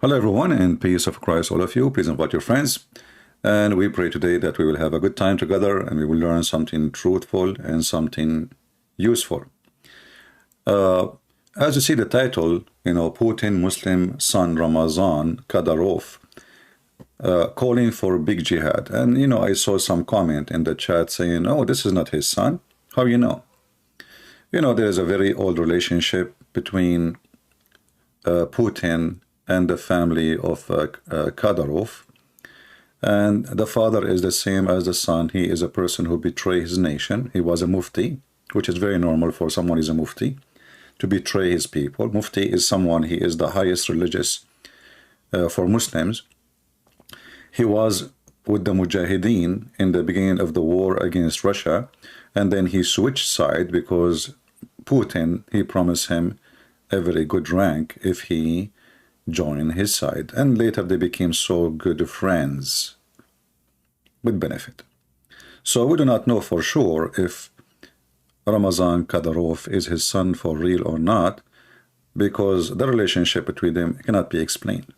Hello, everyone, and peace of Christ, all of you. Please invite your friends. And we pray today that we will have a good time together and we will learn something truthful and something useful. Uh, as you see the title, Putin Muslim son Ramazan Kadyrov calling for big jihad. And, I saw some comment in the chat saying, oh, this is not his son. How you know? There is a very old relationship between Putin and the family of Kadyrov. And the father is the same as the son. He is a person who betrayed his nation. He was a mufti, which is very normal for someone who is a mufti, to betray his people. Mufti is someone, he is the highest religious for Muslims. He was with the Mujahideen in the beginning of the war against Russia, and then he switched side because Putin, he promised him a very good rank if he joined his side. And later they became so good friends with benefit. So we do not know for sure if Ramazan Kadyrov is his son for real or not, because the relationship between them cannot be explained.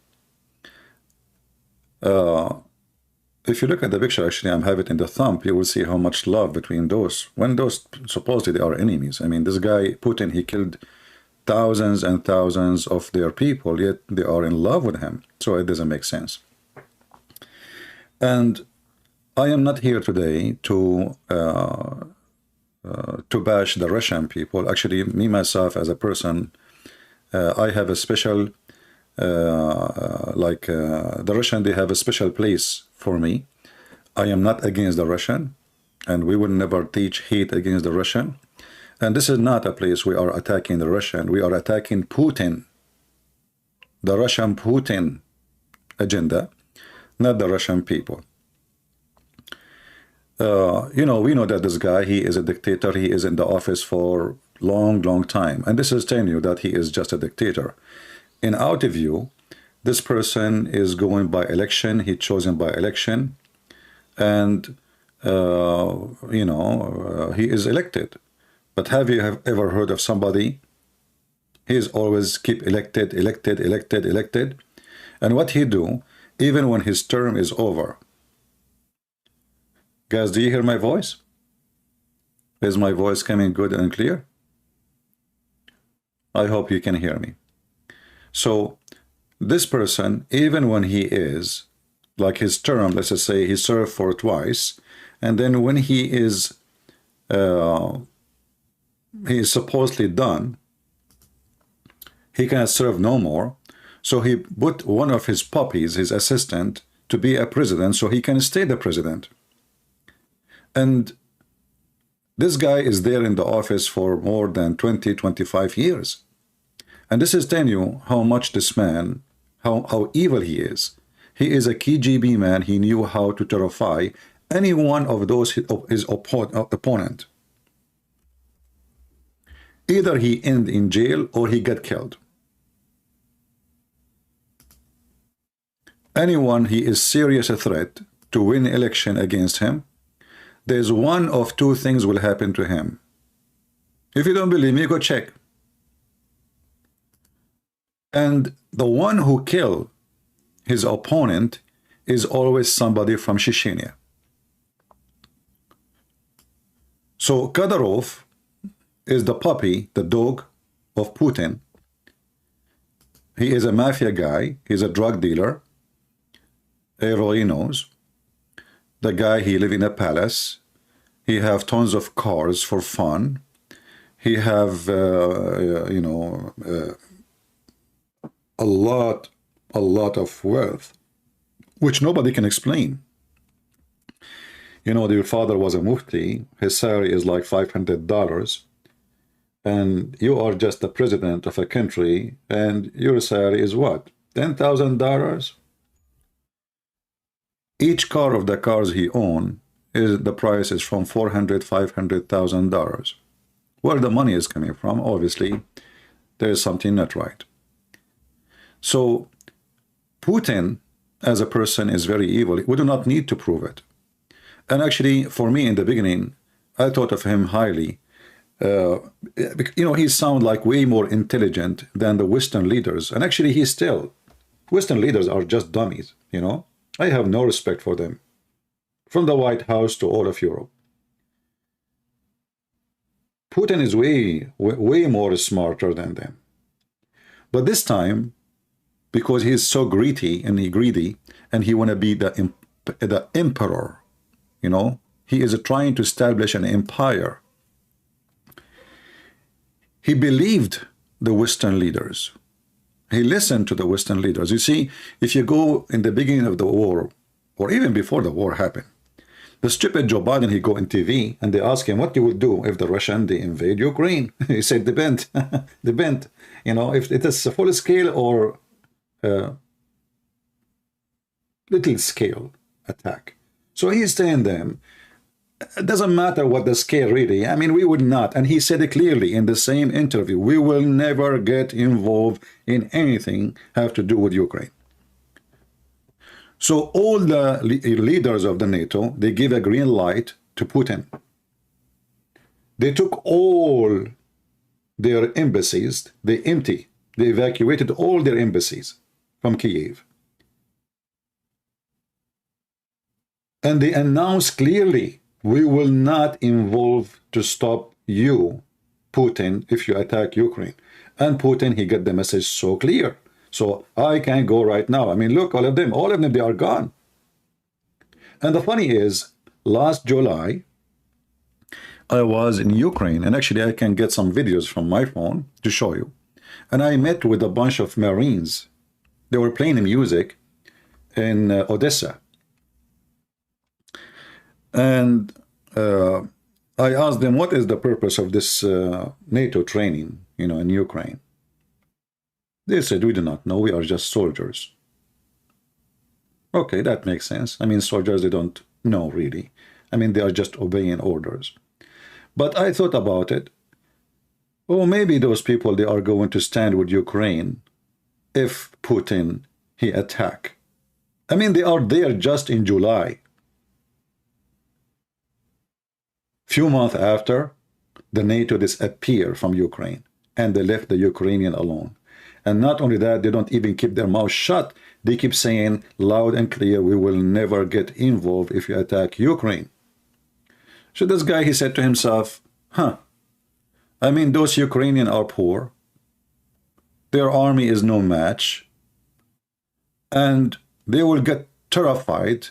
If you look at the picture, actually, I have it in the thumb, you will see how much love between those, when those supposedly are enemies. I mean, this guy, Putin, he killed thousands and thousands of their people, yet they are in love with him. So it doesn't make sense. And I am not here today to bash the Russian people. Actually, me, myself, as a person, I have a special, the Russian, they have a special place for me. I am not against the Russian, and we will never teach hate against the Russian. And this is not a place we are attacking the Russian. We are attacking Putin, the Russian Putin agenda, not the Russian people. We know that this guy, he is a dictator. He is in the office for long, long time. And this is telling you that he is just a dictator. In our view, this person is going by election. He's chosen by election. And, he is elected. But have you ever heard of somebody? He is always keep elected, elected, elected, elected. And what he do, even when his term is over. Guys, do you hear my voice? Is my voice coming good and clear? I hope you can hear me. So this person, even when he is, like his term, let's just say he served for twice, and then when he is supposedly done, he cannot serve no more. So he put one of his puppies, his assistant, to be a president so he can stay the president. And this guy is there in the office for more than 20, 25 years. And this is telling you how much this man, how evil he is. He is a KGB man. He knew how to terrify any one of those, his opponent. Either he end in jail or he get killed. Anyone he is serious a threat to win election against him, there's one of two things will happen to him. If you don't believe me, go check. And the one who killed his opponent is always somebody from Chechnya. So Kadyrov is the puppy, the dog of Putin. He is a mafia guy. He's a drug dealer. Everybody knows. The guy, he live in a palace. He have tons of cars for fun. He have, a lot of wealth, which nobody can explain. Your father was a mufti. His salary is like $500. And you are just the president of a country, and your salary is what? $10,000? Each car of the cars he owns, the price is from $400,000, $500,000. Where the money is coming from, obviously, there is something not right. So Putin, as a person, is very evil. We do not need to prove it. And actually, for me, in the beginning, I thought of him highly. He sounds like way more intelligent than the Western leaders. And actually, he's still Western leaders are just dummies, you know. I have no respect for them. From the White House to all of Europe. Putin is way more smarter than them. But this time, because he's so greedy and he want to be the emperor, you know, he is trying to establish an empire. He believed the Western leaders. He listened to the Western leaders. You see, if you go in the beginning of the war, or even before the war happened, the stupid Joe Biden, he go on TV and they ask him, what you would do if the Russian, they invade Ukraine? He said, depend, depend. You know, if it is a full scale or little scale attack. So he's saying them, it doesn't matter what the scale really. I mean, we would not. And he said it clearly in the same interview, we will never get involved in anything have to do with Ukraine. So all the leaders of the NATO, they give a green light to Putin. They took all their embassies, they evacuated all their embassies from Kiev. And they announced clearly, we will not involve to stop you, Putin, if you attack Ukraine. And Putin, he got the message so clear. So I can go right now. I mean, look, all of them, they are gone. And the funny is, last July, I was in Ukraine, and actually I can get some videos from my phone to show you. And I met with a bunch of Marines. They were playing music in Odessa. And I asked them, what is the purpose of this NATO training, you know, in Ukraine? They said, we do not know, we are just soldiers. Okay, that makes sense. I mean, soldiers, they don't know really. I mean, they are just obeying orders. But I thought about it. Oh, maybe those people, they are going to stand with Ukraine if Putin, he attack. I mean, they are there just in July. Few months after, the NATO disappeared from Ukraine and they left the Ukrainian alone. And not only that, they don't even keep their mouth shut. They keep saying loud and clear, we will never get involved if you attack Ukraine. So this guy, he said to himself, I mean, those Ukrainians are poor. Their army is no match. And they will get terrified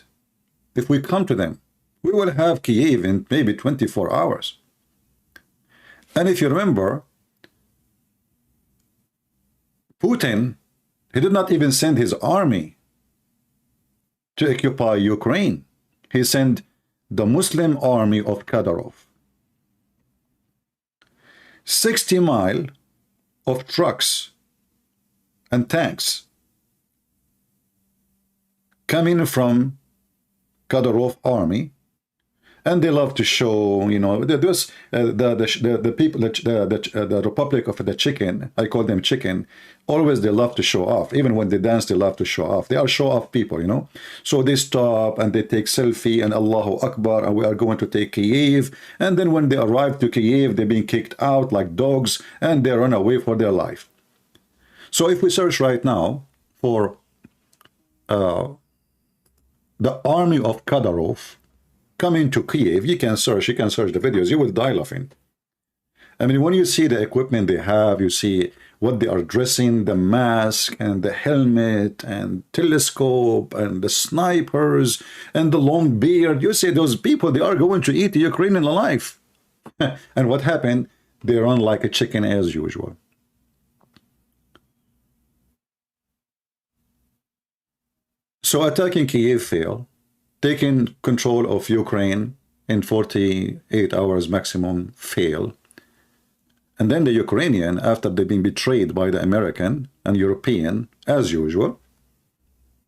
if we come to them. We will have Kiev in maybe 24 hours. And if you remember, Putin, he did not even send his army to occupy Ukraine. He sent the Muslim army of Kadyrov. 60 miles of trucks and tanks coming from Kadyrov army. And they love to show, you know, the people, the Republic of the Chicken, I call them chicken, always they love to show off. Even when they dance, they love to show off. They are show-off people, you know. So they stop and they take selfie and Allahu Akbar, and we are going to take Kiev. And then when they arrive to Kiev, they're being kicked out like dogs, and they run away for their life. So if we search right now for the army of Kadyrov, coming to Kiev, you can search the videos, you will die laughing. I mean, when you see the equipment they have, you see what they are dressing, the mask and the helmet and telescope and the snipers and the long beard, you see those people, they are going to eat the Ukrainian alive. And what happened? They run like a chicken as usual. So attacking Kiev failed. Taking control of Ukraine in 48 hours maximum fail. And then the Ukrainian, after they've been betrayed by the American and European, as usual,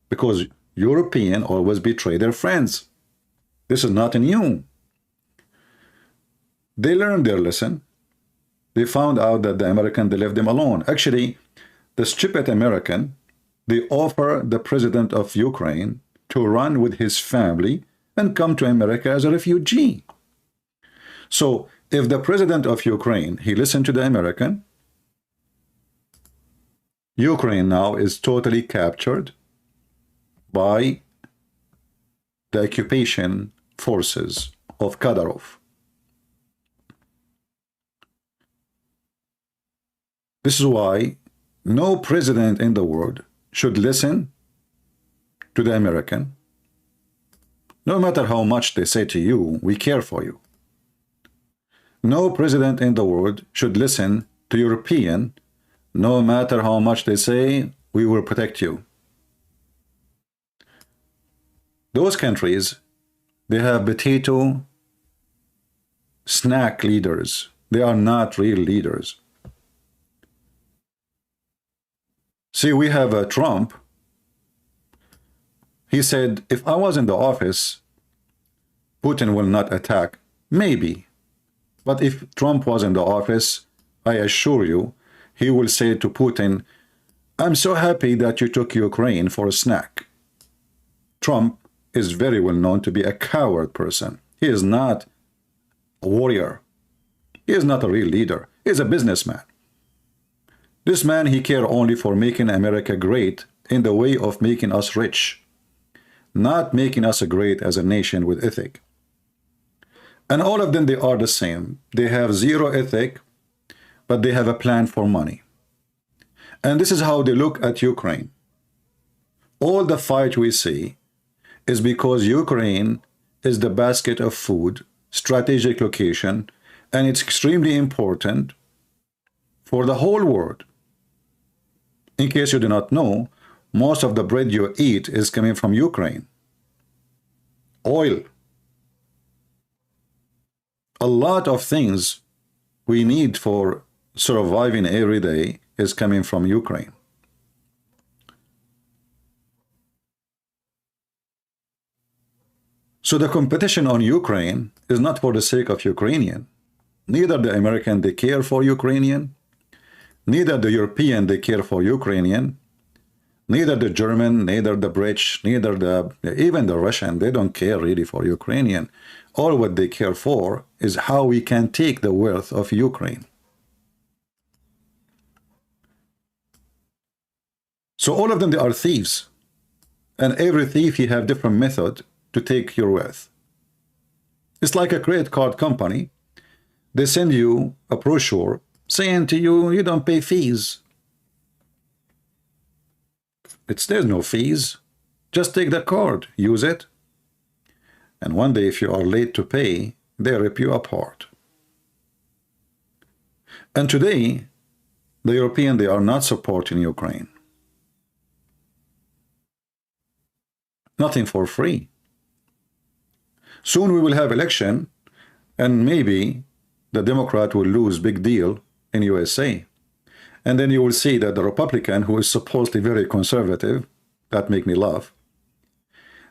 because European always betray their friends. This is not new. They learned their lesson. They found out that the American, they left them alone. Actually, the stupid American, they offer the president of Ukraine to run with his family and come to America as a refugee. So if the president of Ukraine, he listened to the American, Ukraine now is totally captured by the occupation forces of Kadyrov. This is why no president in the world should listen to the American. No matter how much they say to you, we care for you. No president in the world should listen to European, no matter how much they say, we will protect you. Those countries, they have potato snack leaders. They are not real leaders. See, we have a Trump. He said, if I was in the office, Putin will not attack. Maybe. But if Trump was in the office, I assure you, he will say to Putin, I'm so happy that you took Ukraine for a snack. Trump is very well known to be a coward person. He is not a warrior. He is not a real leader. He is a businessman. This man, he cares only for making America great in the way of making us rich, not making us great as a nation with ethic. And all of them, they are the same. They have zero ethic, but they have a plan for money. And this is how they look at Ukraine. All the fight we see is because Ukraine is the basket of food, strategic location, and it's extremely important for the whole world. In case you do not know, most of the bread you eat is coming from Ukraine. Oil. A lot of things we need for surviving every day is coming from Ukraine. So the competition on Ukraine is not for the sake of Ukrainian. Neither the American, they care for Ukrainian. Neither the European, they care for Ukrainian. Neither the German, neither the British, neither even the Russian, they don't care really for Ukrainian. All what they care for is how we can take the wealth of Ukraine. So all of them, they are thieves. And every thief, he have different method to take your wealth. It's like a credit card company. They send you a brochure saying to you, you don't pay fees. There's no fees. Just take the card, use it. And one day, if you are late to pay, they rip you apart. And today, the European, they are not supporting Ukraine. Nothing for free. Soon we will have election, and maybe the Democrat will lose big deal in USA. And then you will see that the Republican, who is supposedly very conservative, that make me laugh,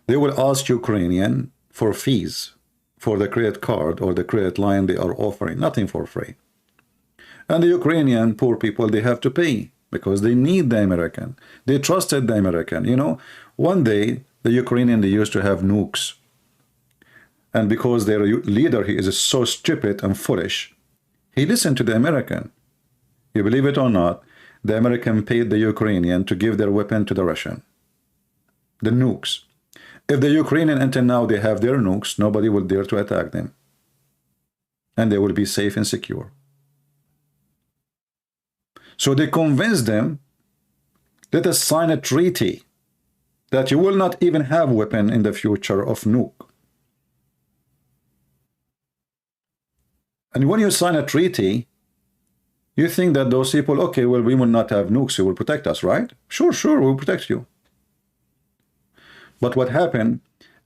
they will ask Ukrainian for fees for the credit card or the credit line they are offering, nothing for free. And the Ukrainian poor people, they have to pay because they need the American. They trusted the American. You know, one day the Ukrainian, they used to have nukes. And because their leader, he is so stupid and foolish, he listened to the American. You believe it or not, the American paid the Ukrainian to give their weapon to the Russian. The nukes. If the Ukrainian until now they have their nukes, nobody will dare to attack them. And they will be safe and secure. So they convinced them, let us sign a treaty that you will not even have weapon in the future of nuke. And when you sign a treaty, you think that those people, okay, well, we will not have nukes, you will protect us, right? Sure, we will protect you. But what happened,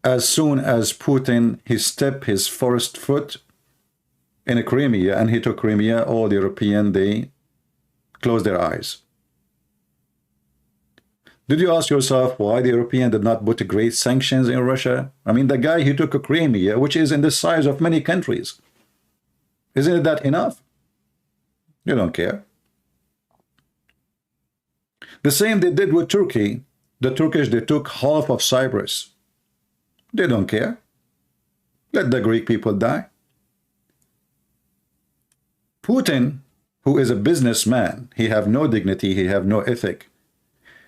as soon as Putin, he stepped his first foot in Crimea, and he took Crimea, all the European, they closed their eyes. Did you ask yourself why the European did not put great sanctions in Russia? I mean, the guy, he took a Crimea, which is in the size of many countries. Isn't that enough? You don't care. The same they did with Turkey. The Turkish, they took half of Cyprus. They don't care. Let the Greek people die. Putin, who is a businessman. He have no dignity, he have no ethic.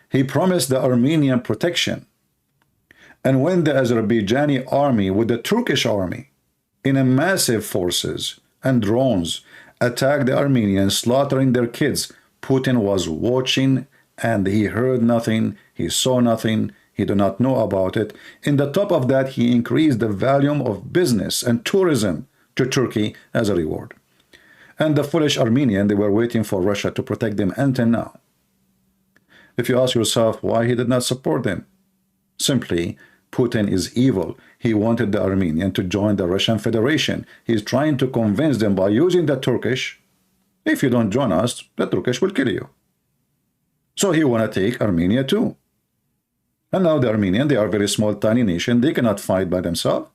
He promised the Armenian protection. And when the Azerbaijani army with the Turkish army in a massive forces and drones attacked the Armenians, slaughtering their kids, Putin was watching and he heard nothing, he saw nothing, he did not know about it. In the top of that, he increased the volume of business and tourism to Turkey as a reward. And the foolish Armenian, they were waiting for Russia to protect them until now. If you ask yourself why he did not support them, simply, Putin is evil. He wanted the Armenian to join the Russian Federation. He's trying to convince them by using the Turkish, if you don't join us, the Turkish will kill you. So he want to take Armenia too. And now the Armenian, they are a very small, tiny nation. They cannot fight by themselves.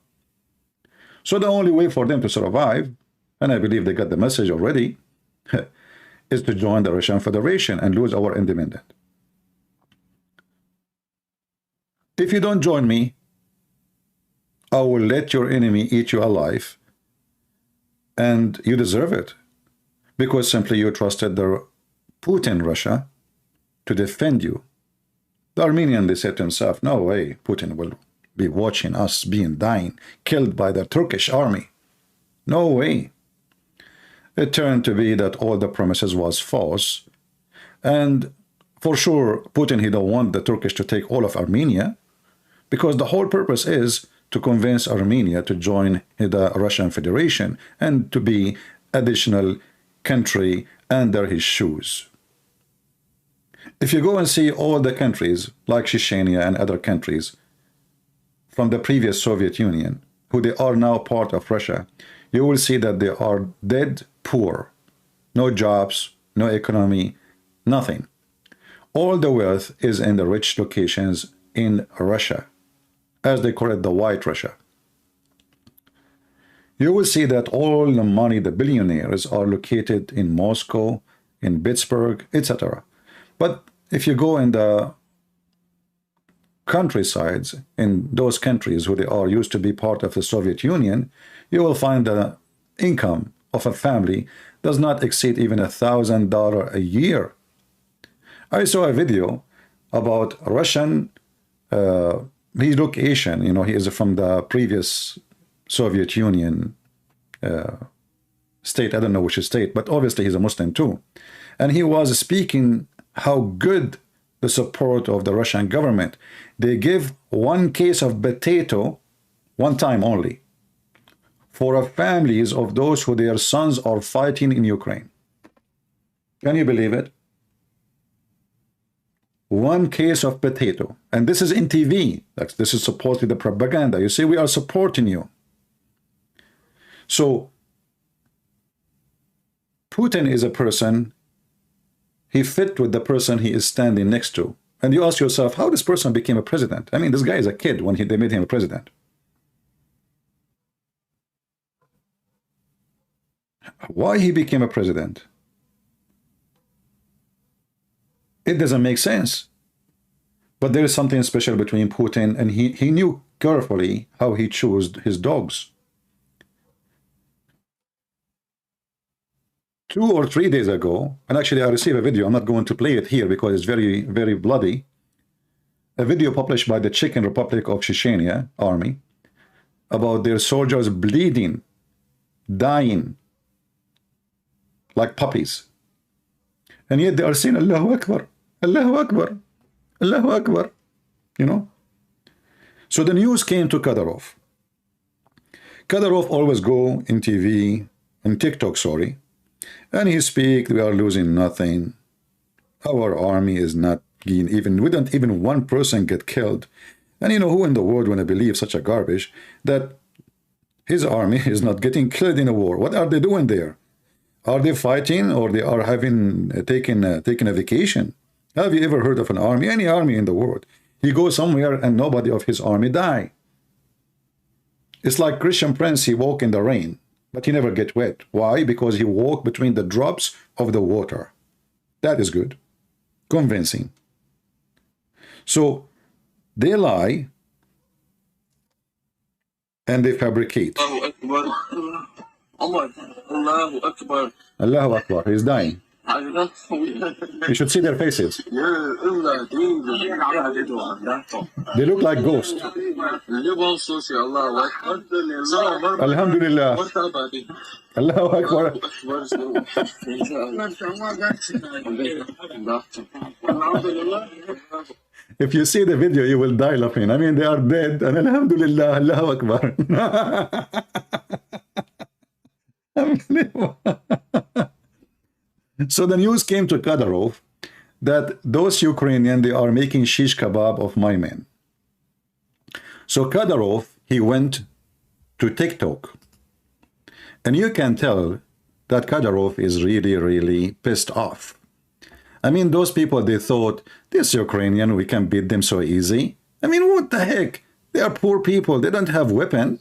So the only way for them to survive, and I believe they got the message already, is to join the Russian Federation and lose our independence. If you don't join me, I will let your enemy eat you alive, and you deserve it, because simply you trusted the Putin Russia to defend you. The Armenian, they said to himself, no way, Putin will be watching us being dying, killed by the Turkish army. No way. It turned to be that all the promises was false, and for sure, Putin, he don't want the Turkish to take all of Armenia, because the whole purpose is to convince Armenia to join the Russian Federation and to be additional country under his shoes. If you go and see all the countries like Chechnya and other countries from the previous Soviet Union, who they are now part of Russia, you will see that they are dead poor. No jobs, no economy, nothing. All the wealth is in the rich locations in Russia, as they call it, the White Russia. You will see that all the money, the billionaires, are located in Moscow, in Pittsburgh, etc. But if you go in the countrysides, in those countries who they are used to be part of the Soviet Union, you will find the income of a family does not exceed even $1,000 a year. I saw a video about Russian his location. You know, he is from the previous Soviet Union state. I don't know which state, but obviously he's a Muslim too. And he was speaking how good the support of the Russian government. They give one case of potato one time only for families of those who their sons are fighting in Ukraine. Can you believe it? One case of potato. And this is in TV. This is supposedly the propaganda. You see, we are supporting you. So Putin is a person, he fit with the person he is standing next to. And you ask yourself, how this person became a president? I mean, this guy is a kid when they made him a president. Why he became a president? It doesn't make sense. But there is something special between Putin, and he knew carefully how he chose his dogs. 2 or 3 days ago, and actually I received a video, I'm not going to play it here because it's very, very bloody, a video published by the Chechen Republic of Chechnya army about their soldiers bleeding, dying like puppies. And yet they are saying, Allahu Akbar, Allahu Akbar, Allahu Akbar, you know. So the news came to Kadyrov. Kadyrov always go in TV, in TikTok, sorry, and he speak, we are losing nothing. Our army is not even, we don't even one person get killed. And you know who in the world want to believe such a garbage that his army is not getting killed in a war? What are they doing there? Are they fighting, or they are having taken a vacation? Have you ever heard of an army, any army in the world? He goes somewhere and nobody of his army die. It's like Christian Prince, he walk in the rain, but he never get wet. Why? Because he walk between the drops of the water. That is good. Convincing. So they lie and they fabricate. Allahu Akbar. Allahu Akbar. He's dying. You should see their faces. They look like ghosts. Alhamdulillah. Allahu Akbar. If you see the video, you will die laughing. I mean, they are dead, and Alhamdulillah, Allahu Akbar. So the news came to Kadyrov that those Ukrainians, they are making shish kebab of my men. So Kadyrov, he went to TikTok. And you can tell that Kadyrov is really, really pissed off. I mean, those people, they thought, this Ukrainian, we can beat them so easy. I mean, what the heck? They are poor people. They don't have weapon.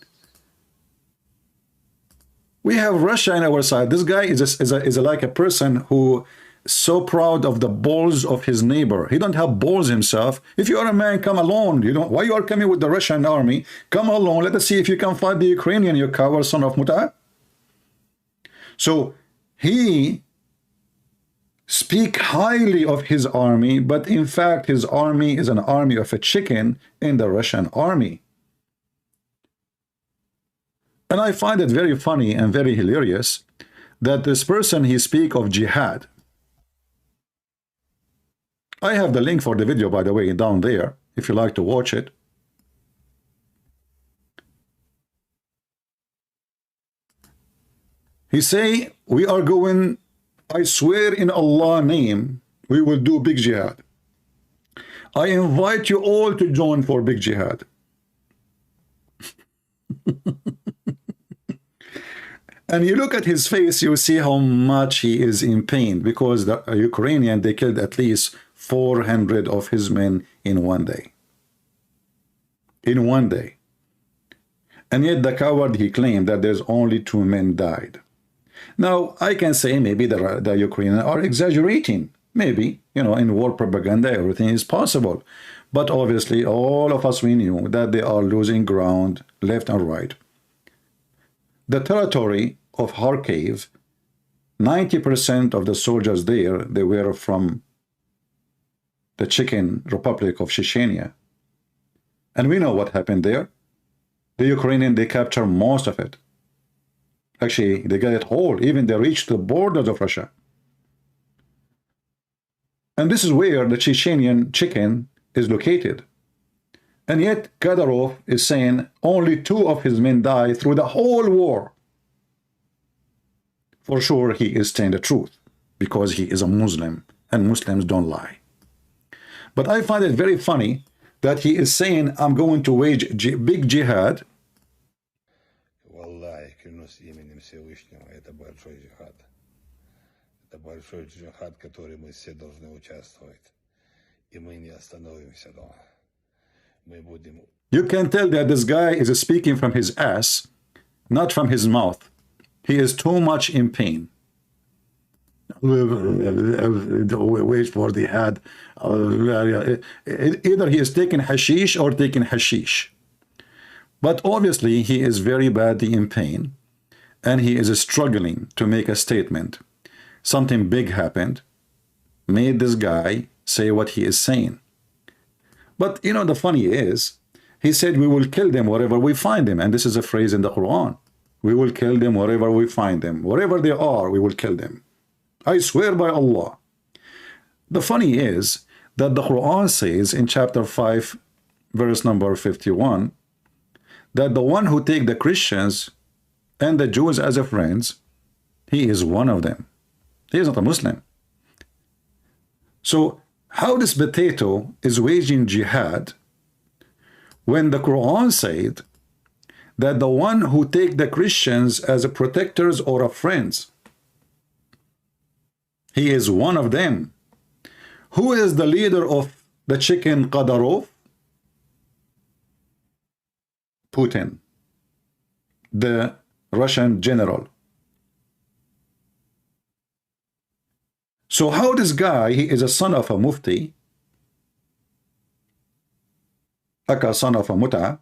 We have Russia on our side. This guy is like a person who is so proud of the balls of his neighbor. He don't have balls himself. If you are a man, come alone. You don't. Why you are coming with the Russian army? Come alone. Let us see if you can fight the Ukrainian, you coward son of Muta. So he speak highly of his army, but in fact his army is an army of a chicken in the Russian army. And I find it very funny and very hilarious that this person, he speak of jihad. I have the link for the video, by the way, down there, if you like to watch it. He say, we are going, I swear in Allah's name, we will do big jihad. I invite you all to join for big jihad. And you look at his face, you see how much he is in pain, because the Ukrainian, they killed at least 400 of his men in one day. In one day. And yet the coward, he claimed that there's only 2 men died. Now, I can say maybe the Ukrainians are exaggerating. Maybe, you know, in war propaganda, everything is possible. But obviously, all of us, we knew that they are losing ground left and right. The territory of Kharkiv, 90% of the soldiers there, they were from the Chechen Republic of Chechnya. And we know what happened there. The Ukrainians, they captured most of it. Actually, they got it all. Even they reached the borders of Russia. And this is where the Chechenian chicken is located. And yet Kadyrov is saying only 2 of his men died through the whole war. For sure, he is saying the truth, because he is a Muslim, and Muslims don't lie. But I find it very funny that he is saying, I'm going to wage big jihad. Wallahi, клянусь именем Всевышнего, это большой джихад. Это большой джихад, в который мы все должны участвовать. И мы не остановимся дома. You can tell that this guy is speaking from his ass, not from his mouth. He is too much in pain. Wait for the ad. Either he is taking hashish or taking hashish. But obviously he is very badly in pain, and he is struggling to make a statement. Something big happened, made this guy say what he is saying. But, you know, the funny is, he said, we will kill them wherever we find them. And this is a phrase in the Quran. We will kill them wherever we find them. Wherever they are, we will kill them. I swear by Allah. The funny is that the Quran says in chapter 5, verse number 51, that the one who take the Christians and the Jews as a friends, he is one of them. He is not a Muslim. So, how this potato is waging jihad when the Quran said that the one who take the Christians as a protectors or a friends, he is one of them. Who is the leader of the chicken Kadyrov? Putin, the Russian general. So how this guy, he is a son of a mufti, aka son of a muta,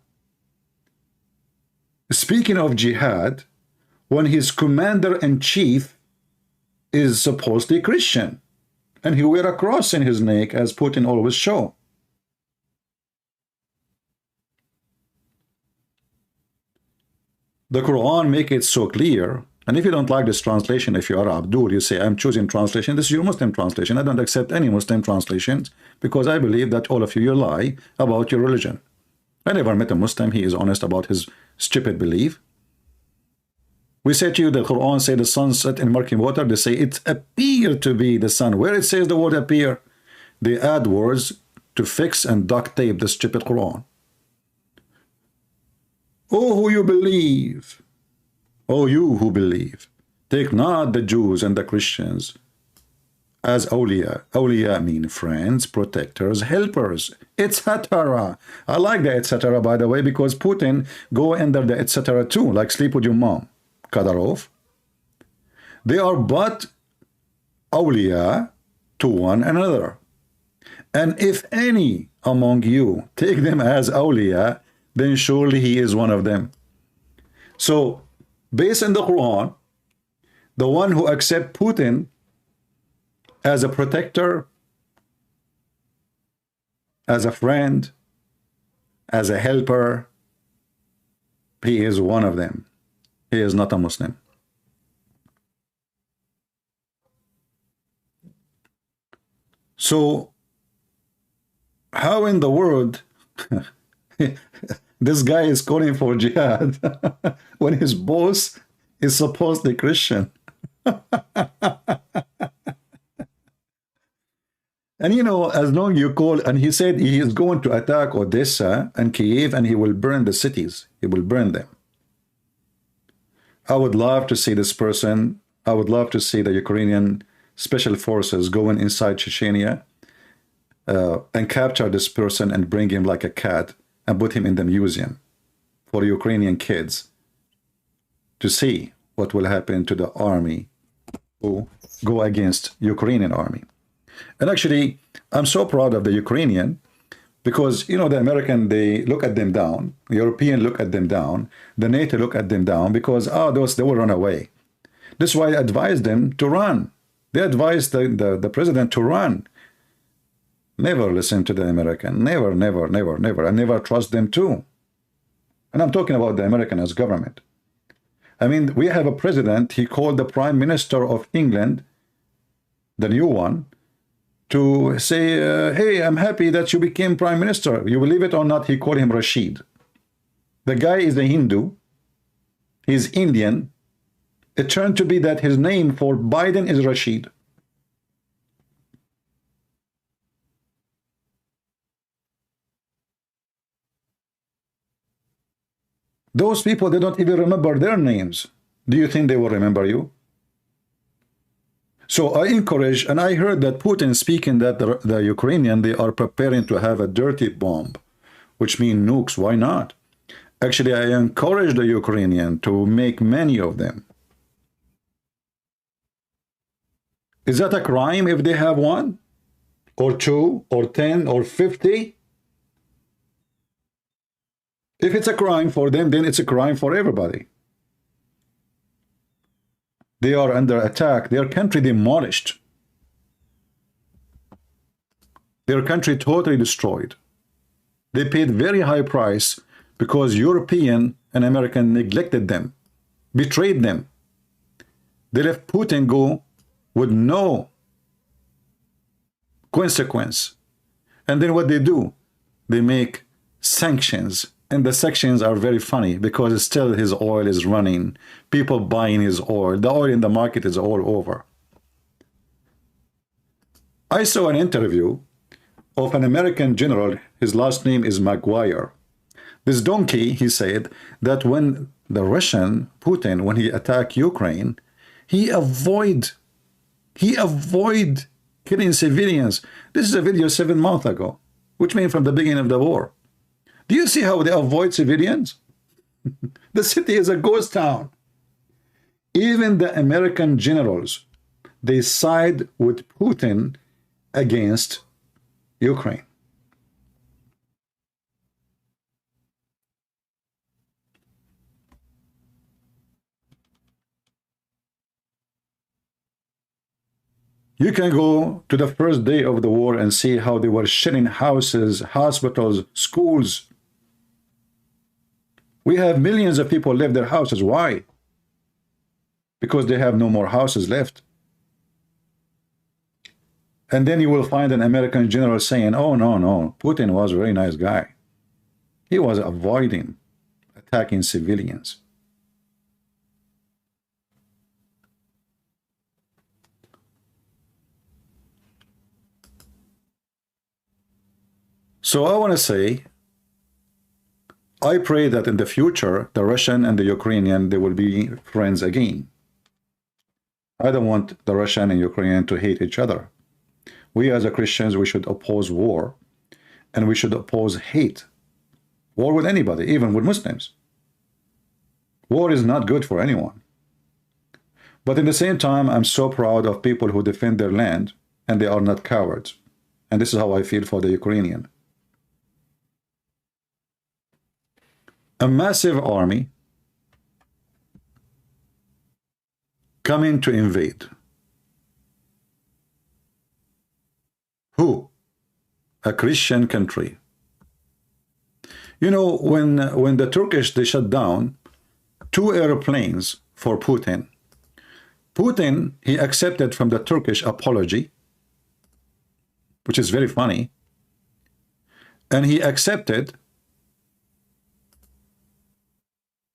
speaking of jihad, when his commander-in-chief is supposedly Christian, and he wear a cross in his neck, as Putin always show. The Quran make it so clear, and if you don't like this translation, if you are Abdul, you say, I'm choosing translation, this is your Muslim translation. I don't accept any Muslim translations, because I believe that all of you lie about your religion. I never met a Muslim, he is honest about his stupid belief. We say to you, the Quran say the sun set in murky water. They say it appeared to be the sun. Where it says the word appear, they add words to fix and duct tape the stupid Quran. Oh, who you believe. Oh, you who believe. Take not the Jews and the Christians as awliya. Awliya mean friends, protectors, helpers, etc. I like the etc. by the way, because Putin go under the etc. too, like sleep with your mom. Kadyrov. They are but awliya to one another. And if any among you take them as awliya, then surely he is one of them. So, based on the Quran, the one who accepts Putin as a protector, as a friend, as a helper, he is one of them. He is not a Muslim. So, how in the world this guy is calling for jihad when his boss is supposedly Christian? And you know, as long you call, and he said he is going to attack Odessa and Kiev, and he will burn the cities. He will burn them. I would love to see this person. I would love to see the Ukrainian special forces going inside Chechnya and capture this person and bring him like a cat and put him in the museum for Ukrainian kids to see what will happen to the army who go against Ukrainian army. And actually, I'm so proud of the Ukrainian, because, you know, the American, they look at them down, the European look at them down, the NATO look at them down, because, they will run away. This is why I advised them to run. They advised the president to run. Never listen to the American. Never, never, never, never. I never trust them too. And I'm talking about the American as government. I mean, we have a president, he called the Prime Minister of England, the new one, to say, hey, I'm happy that you became Prime Minister. You believe it or not, he called him Rashid. The guy is a Hindu. He's Indian. It turned to be that his name for Biden is Rashid. Those people, they don't even remember their names. Do you think they will remember you? So I encourage, and I heard that Putin speaking that the Ukrainian, they are preparing to have a dirty bomb, which means nukes. Why not? Actually, I encourage the Ukrainian to make many of them. Is that a crime if they have one? Or two? Or 10? Or 50? If it's a crime for them, then it's a crime for everybody. They are under attack. Their country demolished. Their country totally destroyed. They paid very high price because European and American neglected them, betrayed them. They let Putin go with no consequence. And then what they do? They make sanctions. And the sanctions are very funny because still his oil is running. People buying his oil. The oil in the market is all over. I saw an interview of an American general. His last name is Maguire. This donkey, he said that when the Russian, Putin, when he attacked Ukraine, he avoid killing civilians. This is a video 7 months ago, which means from the beginning of the war. Do you see how they avoid civilians? The city is a ghost town. Even the American generals, they side with Putin against Ukraine. You can go to the first day of the war and see how they were shelling houses, hospitals, schools. We have millions of people left their houses. Why? Because they have no more houses left. And then you will find an American general saying, oh, no, no, Putin was a very nice guy. He was avoiding attacking civilians. So I want to say, I pray that in the future, the Russian and the Ukrainian, they will be friends again. I don't want the Russian and Ukrainian to hate each other. We as a Christians, we should oppose war, and we should oppose hate. War with anybody, even with Muslims. War is not good for anyone. But at the same time, I'm so proud of people who defend their land, and they are not cowards. And this is how I feel for the Ukrainian. A massive army coming to invade. Who? A Christian country. You know, when the Turkish, they shut down 2 airplanes for Putin. Putin, he accepted from the Turkish apology, which is very funny, and he accepted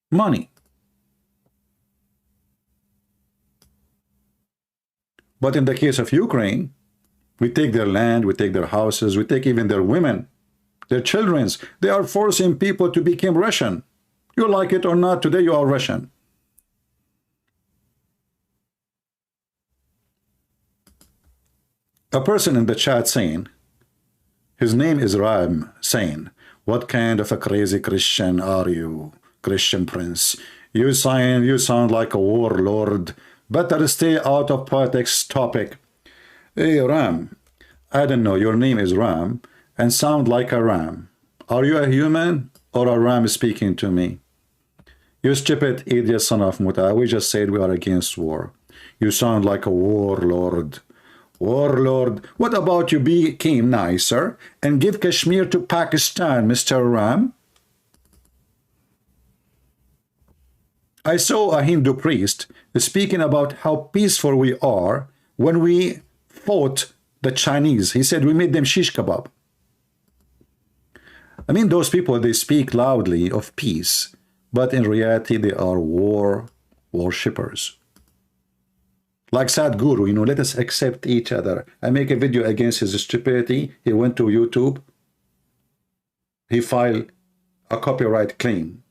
money. But in the case of Ukraine, we take their land, we take their houses, we take even their women, their children. They are forcing people to become Russian. You like it or not, today you are Russian. A person in the chat saying, his name is Ram, saying, what kind of a crazy Christian are you, Christian prince? You sound like a warlord. Better stay out of politics topic. Hey, Ram, I don't know, your name is Ram, and sound like a ram. Are you a human, or a ram speaking to me? You stupid idiot son of Muta, we just said we are against war. You sound like a warlord. Warlord, what about you became nicer and give Kashmir to Pakistan, Mr. Ram? I saw a Hindu priest speaking about how peaceful we are when we fought the Chinese. He said we made them shish kebab. I mean, those people, they speak loudly of peace, but in reality, they are war worshippers. Like Sadhguru, you know, let us accept each other. I make a video against his stupidity. He went to YouTube. He filed a copyright claim.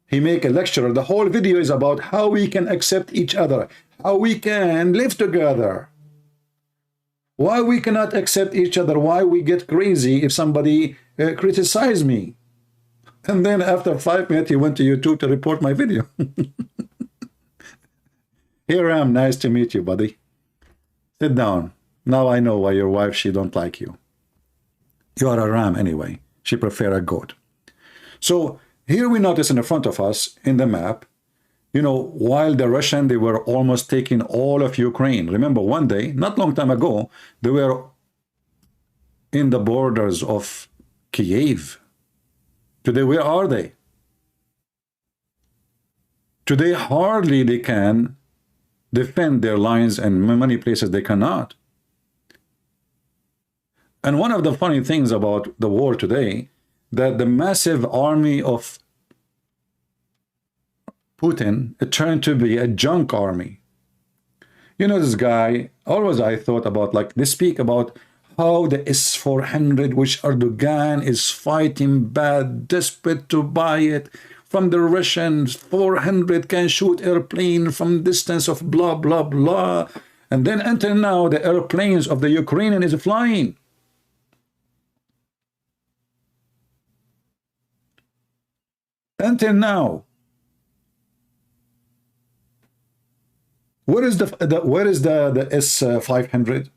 He make a lecture. The whole video is about how we can accept each other, how we can live together. Why we cannot accept each other, why we get crazy if somebody criticize me. And then after 5 minutes, he went to YouTube to report my video. Here I am, nice to meet you, buddy. Sit down. Now I know why your wife, she don't like you. You are a ram anyway. She prefer a goat. So here we notice in the front of us, in the map, you know, while the Russian, they were almost taking all of Ukraine. Remember one day, not long time ago, they were in the borders of Kiev. Today, where are they? Today, hardly they can defend their lines, and many places they cannot. And one of the funny things about the war today, that the massive army of Putin, it turned to be a junk army. You know, this guy, always I thought about, like, they speak about how the S-400, which Erdogan is fighting bad, desperate to buy it from the Russians, 400 can shoot airplane from distance of blah, blah, blah. And then until now, the airplanes of the Ukrainian is flying. Until now. Where is the S-500?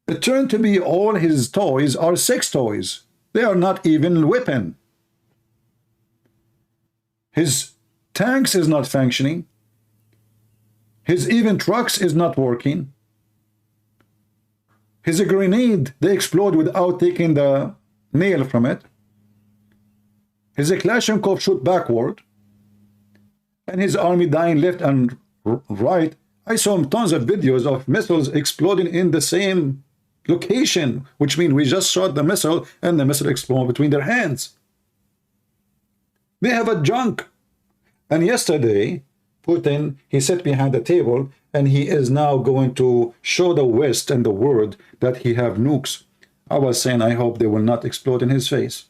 It turned to be all his toys are sex toys. They are not even weapon. His tanks is not functioning. His even trucks is not working. His grenade, they explode without taking the nail from it. His Kalashnikov shoot backward. And his army dying left and right. I saw tons of videos of missiles exploding in the same location, which means we just shot the missile and the missile exploded between their hands. They have a junk. And yesterday, Putin, he sat behind the table and he is now going to show the West and the world that he have nukes. I was saying, I hope they will not explode in his face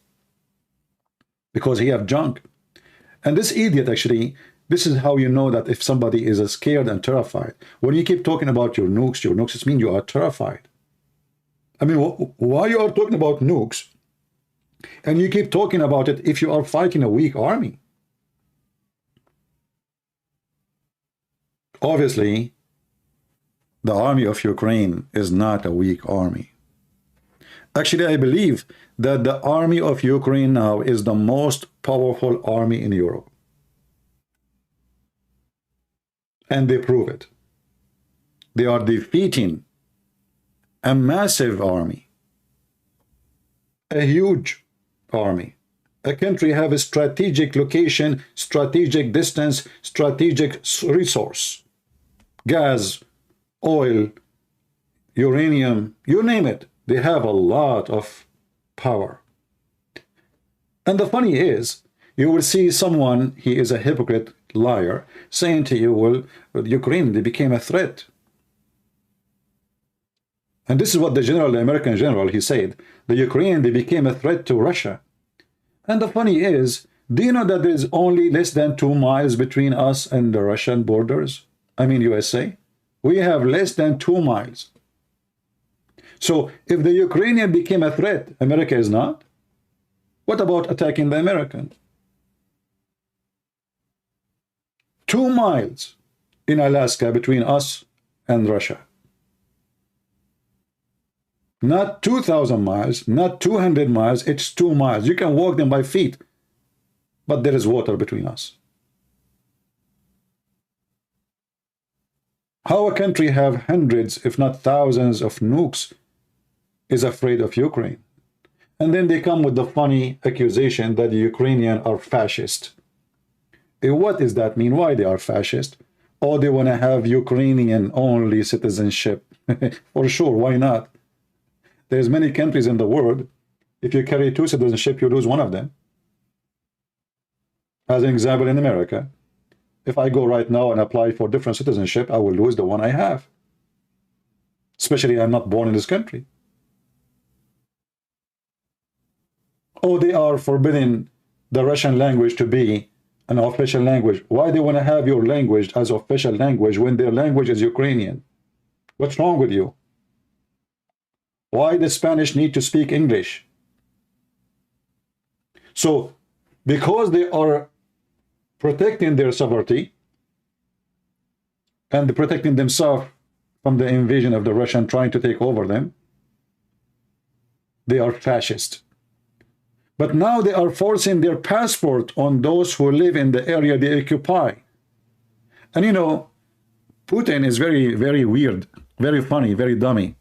because he have junk. And this idiot, actually, this is how you know that if somebody is scared and terrified. When you keep talking about your nukes, it means you are terrified. I mean, why you are talking about nukes and you keep talking about it if you are fighting a weak army? Obviously, the army of Ukraine is not a weak army. Actually, I believe that the army of Ukraine now is the most powerful army in Europe. And they prove it. They are defeating a massive army, a huge army. A country have a strategic location, strategic distance, strategic resource. Gas, oil, uranium, you name it. They have a lot of power. And the funny is, you will see someone, he is a hypocrite liar, saying to you, well, Ukraine, they became a threat. And this is what the general, the American general, he said, the Ukraine, they became a threat to Russia. And the funny is, do you know that there is only less than 2 miles between us and the Russian borders? I mean, USA. We have less than 2 miles. So if the Ukrainian became a threat, America is not. What about attacking the Americans? 2 miles in Alaska between us and Russia. Not 2,000 miles, not 200 miles, it's 2 miles. You can walk them by feet, but there is water between us. How a country have hundreds, if not thousands of nukes is afraid of Ukraine? And then they come with the funny accusation that the Ukrainians are fascist. What does that mean? Why they are fascist? Or they want to have Ukrainian only citizenship? For sure, why not? There's many countries in the world. If you carry 2 citizenship, you lose one of them. As an example, in America, if I go right now and apply for different citizenship, I will lose the one I have. Especially I'm not born in this country. Oh, they are forbidding the Russian language to be an official language. Why they want to have your language as official language when their language is Ukrainian? What's wrong with you? Why the Spanish need to speak English? So, because they are protecting their sovereignty and protecting themselves from the invasion of the Russian trying to take over them, they are fascist. But now they are forcing their passport on those who live in the area they occupy. And you know, Putin is very, very weird, very funny, very dummy.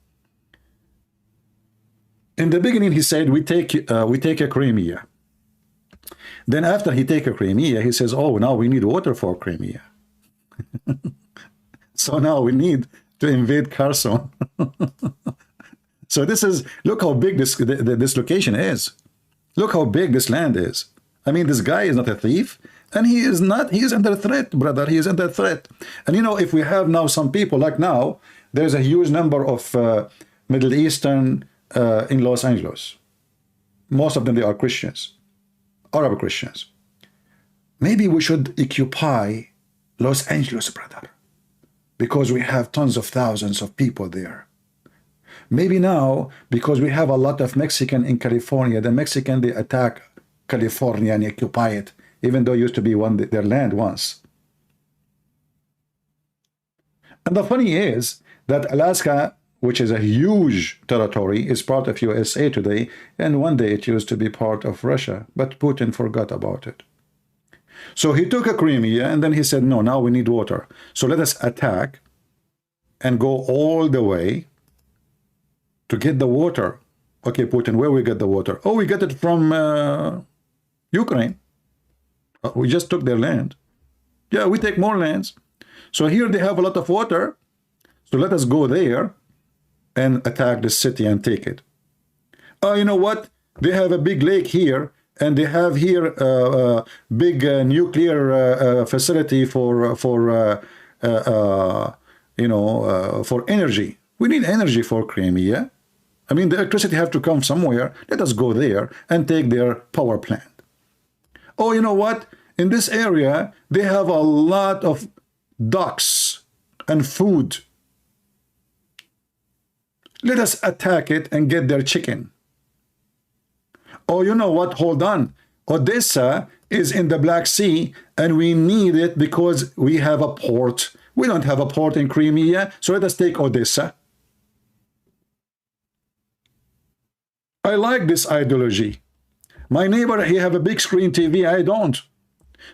In the beginning, he said, we take a Crimea. Then after he take a Crimea, he says, oh, now we need water for Crimea. So now we need to invade Kherson. So this is, look how big this location is. Look how big this land is. I mean, this guy is not a thief, and he is not, he is under threat, brother. He is under threat. And you know, if we have now some people, like now, there's a huge number of Middle Eastern in Los Angeles. Most of them, they are Christians, Arab Christians. Maybe we should occupy Los Angeles, brother, because we have tons of thousands of people there. Maybe now, because we have a lot of Mexican in California, the Mexican, they attack California and occupy it, even though it used to be their land once. And the funny is that Alaska, which is a huge territory, is part of USA today, and one day it used to be part of Russia, but Putin forgot about it. So he took a Crimea, and then he said, no, now we need water. So let us attack and go all the way to get the water. Okay, Putin, where we get the water? Oh, we get it from Ukraine. We just took their land. Yeah, we take more lands. So here they have a lot of water. So let us go there and attack the city and take it. Oh, you know what? They have a big lake here, and they have here a big nuclear facility for energy. We need energy for Crimea. I mean, the electricity have to come somewhere. Let us go there and take their power plant. Oh, you know what? In this area, they have a lot of ducks and food. Let us attack it and get their chicken. Oh, you know what? Hold on. Odessa is in the Black Sea, and we need it because we have a port. We don't have a port in Crimea, so let us take Odessa. I like this ideology. My neighbor, he have a big screen TV, I don't.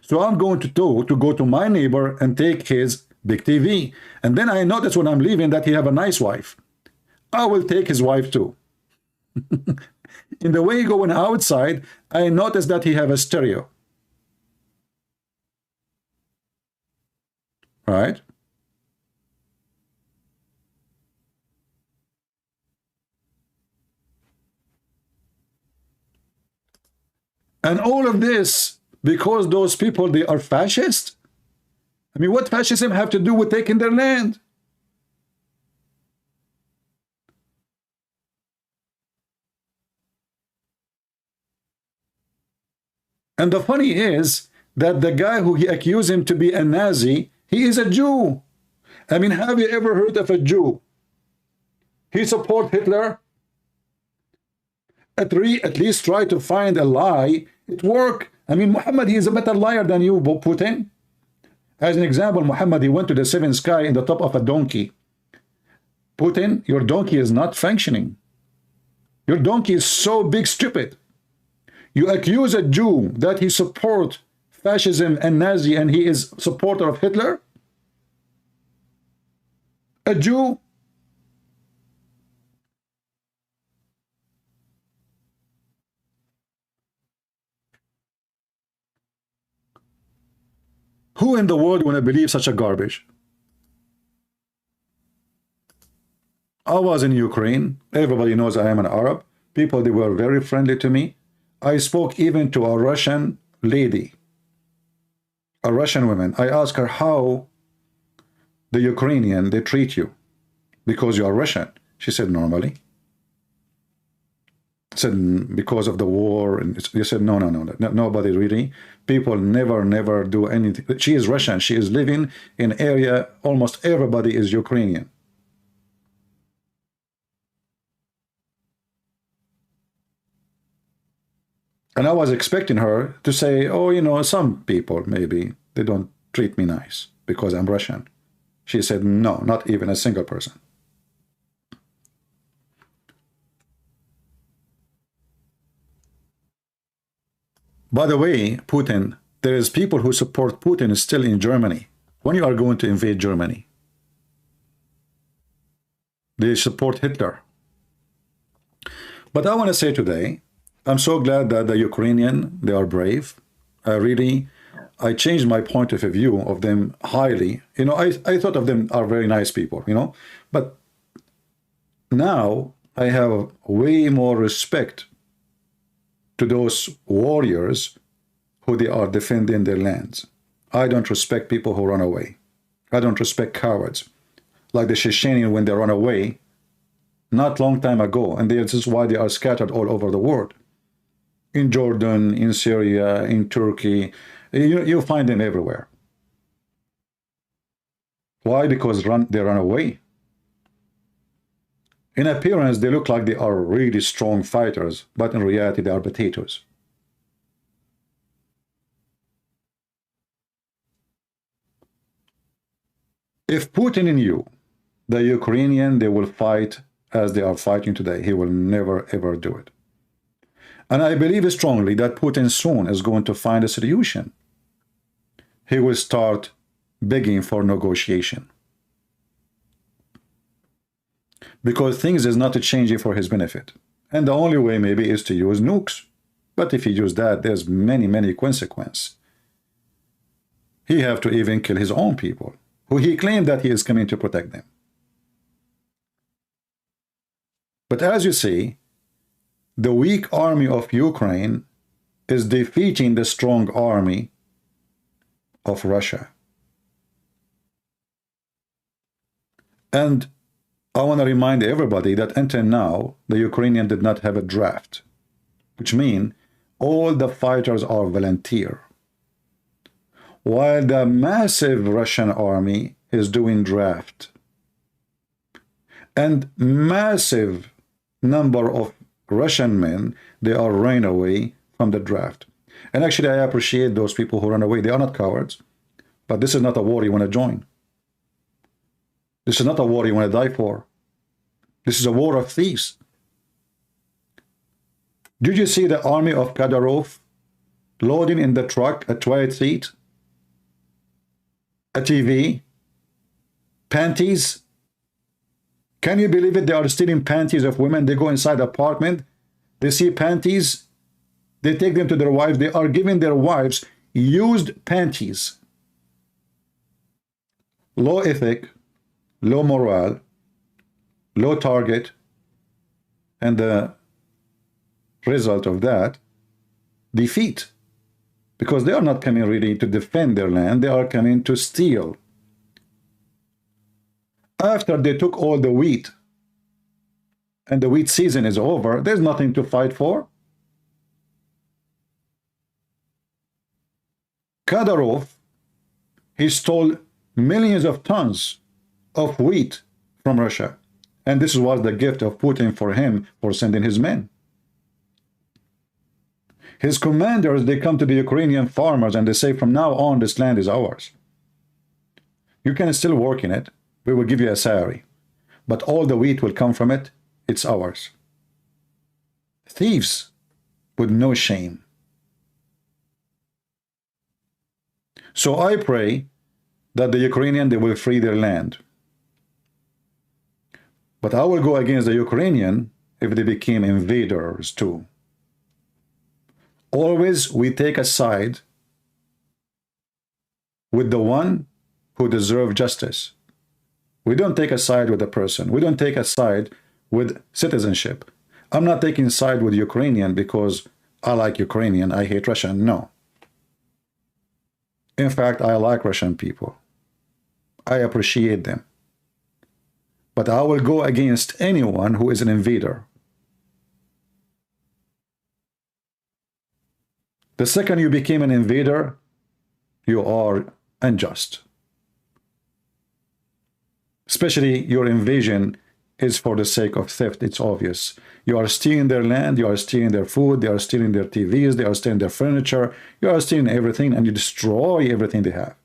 So I'm going to go to my neighbor and take his big TV. And then I notice when I'm leaving that he have a nice wife. I will take his wife too. In the way going outside, I notice that he have a stereo. Right? And all of this because those people, they are fascist? I mean, what fascism have to do with taking their land? And the funny is that the guy who he accused him to be a Nazi, he is a Jew. I mean, have you ever heard of a Jew? He support Hitler? At least try to find a lie. It worked. I mean, Muhammad, he is a better liar than you, Putin. As an example, Muhammad, he went to the seventh sky in the top of a donkey. Putin, your donkey is not functioning. Your donkey is so big, stupid. You accuse a Jew that he support fascism and Nazi, and he is supporter of Hitler? A Jew? Who in the world want to believe such a garbage? I was in Ukraine. Everybody knows I am an Arab. People, they were very friendly to me. I spoke even to a Russian lady, a Russian woman. I asked her how the Ukrainian, they treat you because you are Russian. She said, normally. I said, because of the war. And you said, no, nobody really. People never do anything. She is Russian. She is living in an area, almost everybody is Ukrainian. And I was expecting her to say, oh, you know, some people, maybe, they don't treat me nice because I'm Russian. She said, no, not even a single person. By the way, Putin, there is people who support Putin still in Germany. When you are going to invade Germany, they support Hitler. But I want to say today, I'm so glad that the Ukrainian, they are brave. I changed my point of view of them highly. You know, I thought of them are very nice people, you know. But now I have way more respect to those warriors who they are defending their lands. I don't respect people who run away. I don't respect cowards. Like the Chechenian when they run away, not long time ago. And this is why they are scattered all over the world. In Jordan, in Syria, in Turkey, you find them everywhere. Why? Because they run away. In appearance, they look like they are really strong fighters, but in reality, they are potatoes. If Putin knew the Ukrainian, they will fight as they are fighting today, he will never, ever do it. And I believe strongly that Putin soon is going to find a solution. he will start begging for negotiation. Because things is not changing for his benefit. And the only way maybe is to use nukes. But if he use that, there's many consequences. He have to even kill his own people, who he claimed that he is coming to protect them. But as you see, the weak army of Ukraine is defeating the strong army of Russia. And I want to remind everybody that until now, the Ukrainian did not have a draft, which means all the fighters are volunteer, while the massive Russian army is doing draft. And massive number of Russian men, they are running away from the draft. And actually, I appreciate those people who run away. They are not cowards. But this is not a war you want to join. This is not a war you want to die for. This is a war of thieves. Did you see the army of Kadyrov loading in the truck a toilet seat, a TV, panties? Can you believe it? They are stealing panties of women. They go inside the apartment. They see panties. They take them to their wives. They are giving their wives used panties. Low ethic, low morale, low target, and the result of that, defeat. Because they are not coming really to defend their land. They are coming to steal. After they took all the wheat, and the wheat season is over, there's nothing to fight for. Kadyrov, he stole millions of tons of wheat from Russia. And this was the gift of Putin for him for sending his men. His commanders, they come to the Ukrainian farmers and they say, from now on, this land is ours. You can still work in it. We will give you a salary. But all the wheat will come from it. It's ours. Thieves with no shame. So I pray that the Ukrainian, they will free their land. But I will go against the Ukrainian if they became invaders too. Always we take a side with the one who deserves justice. We don't take a side with a person. We don't take a side with citizenship. I'm not taking side with Ukrainian because I like Ukrainian, I hate Russian. No. In fact, I like Russian people. I appreciate them. But I will go against anyone who is an invader. The second you became an invader, you are unjust. Especially your invasion is for the sake of theft. It's obvious. You are stealing their land, you are stealing their food, they are stealing their TVs, they are stealing their furniture, you are stealing everything, and you destroy everything they have.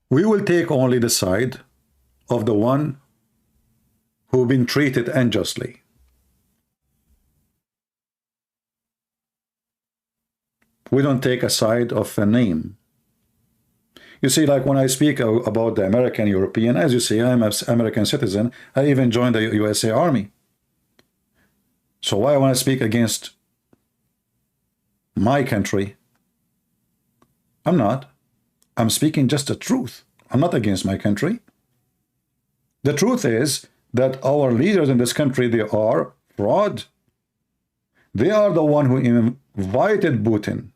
We will take only the side of the one who been treated unjustly. We don't take a side of a name. You see, like when I speak about the American European, as you see, I'm an American citizen. I even joined the USA Army. So why I want to speak against my country? I'm not. I'm speaking just the truth. I'm not against my country. The truth is that our leaders in this country, they are fraud. They are the one who invited Putin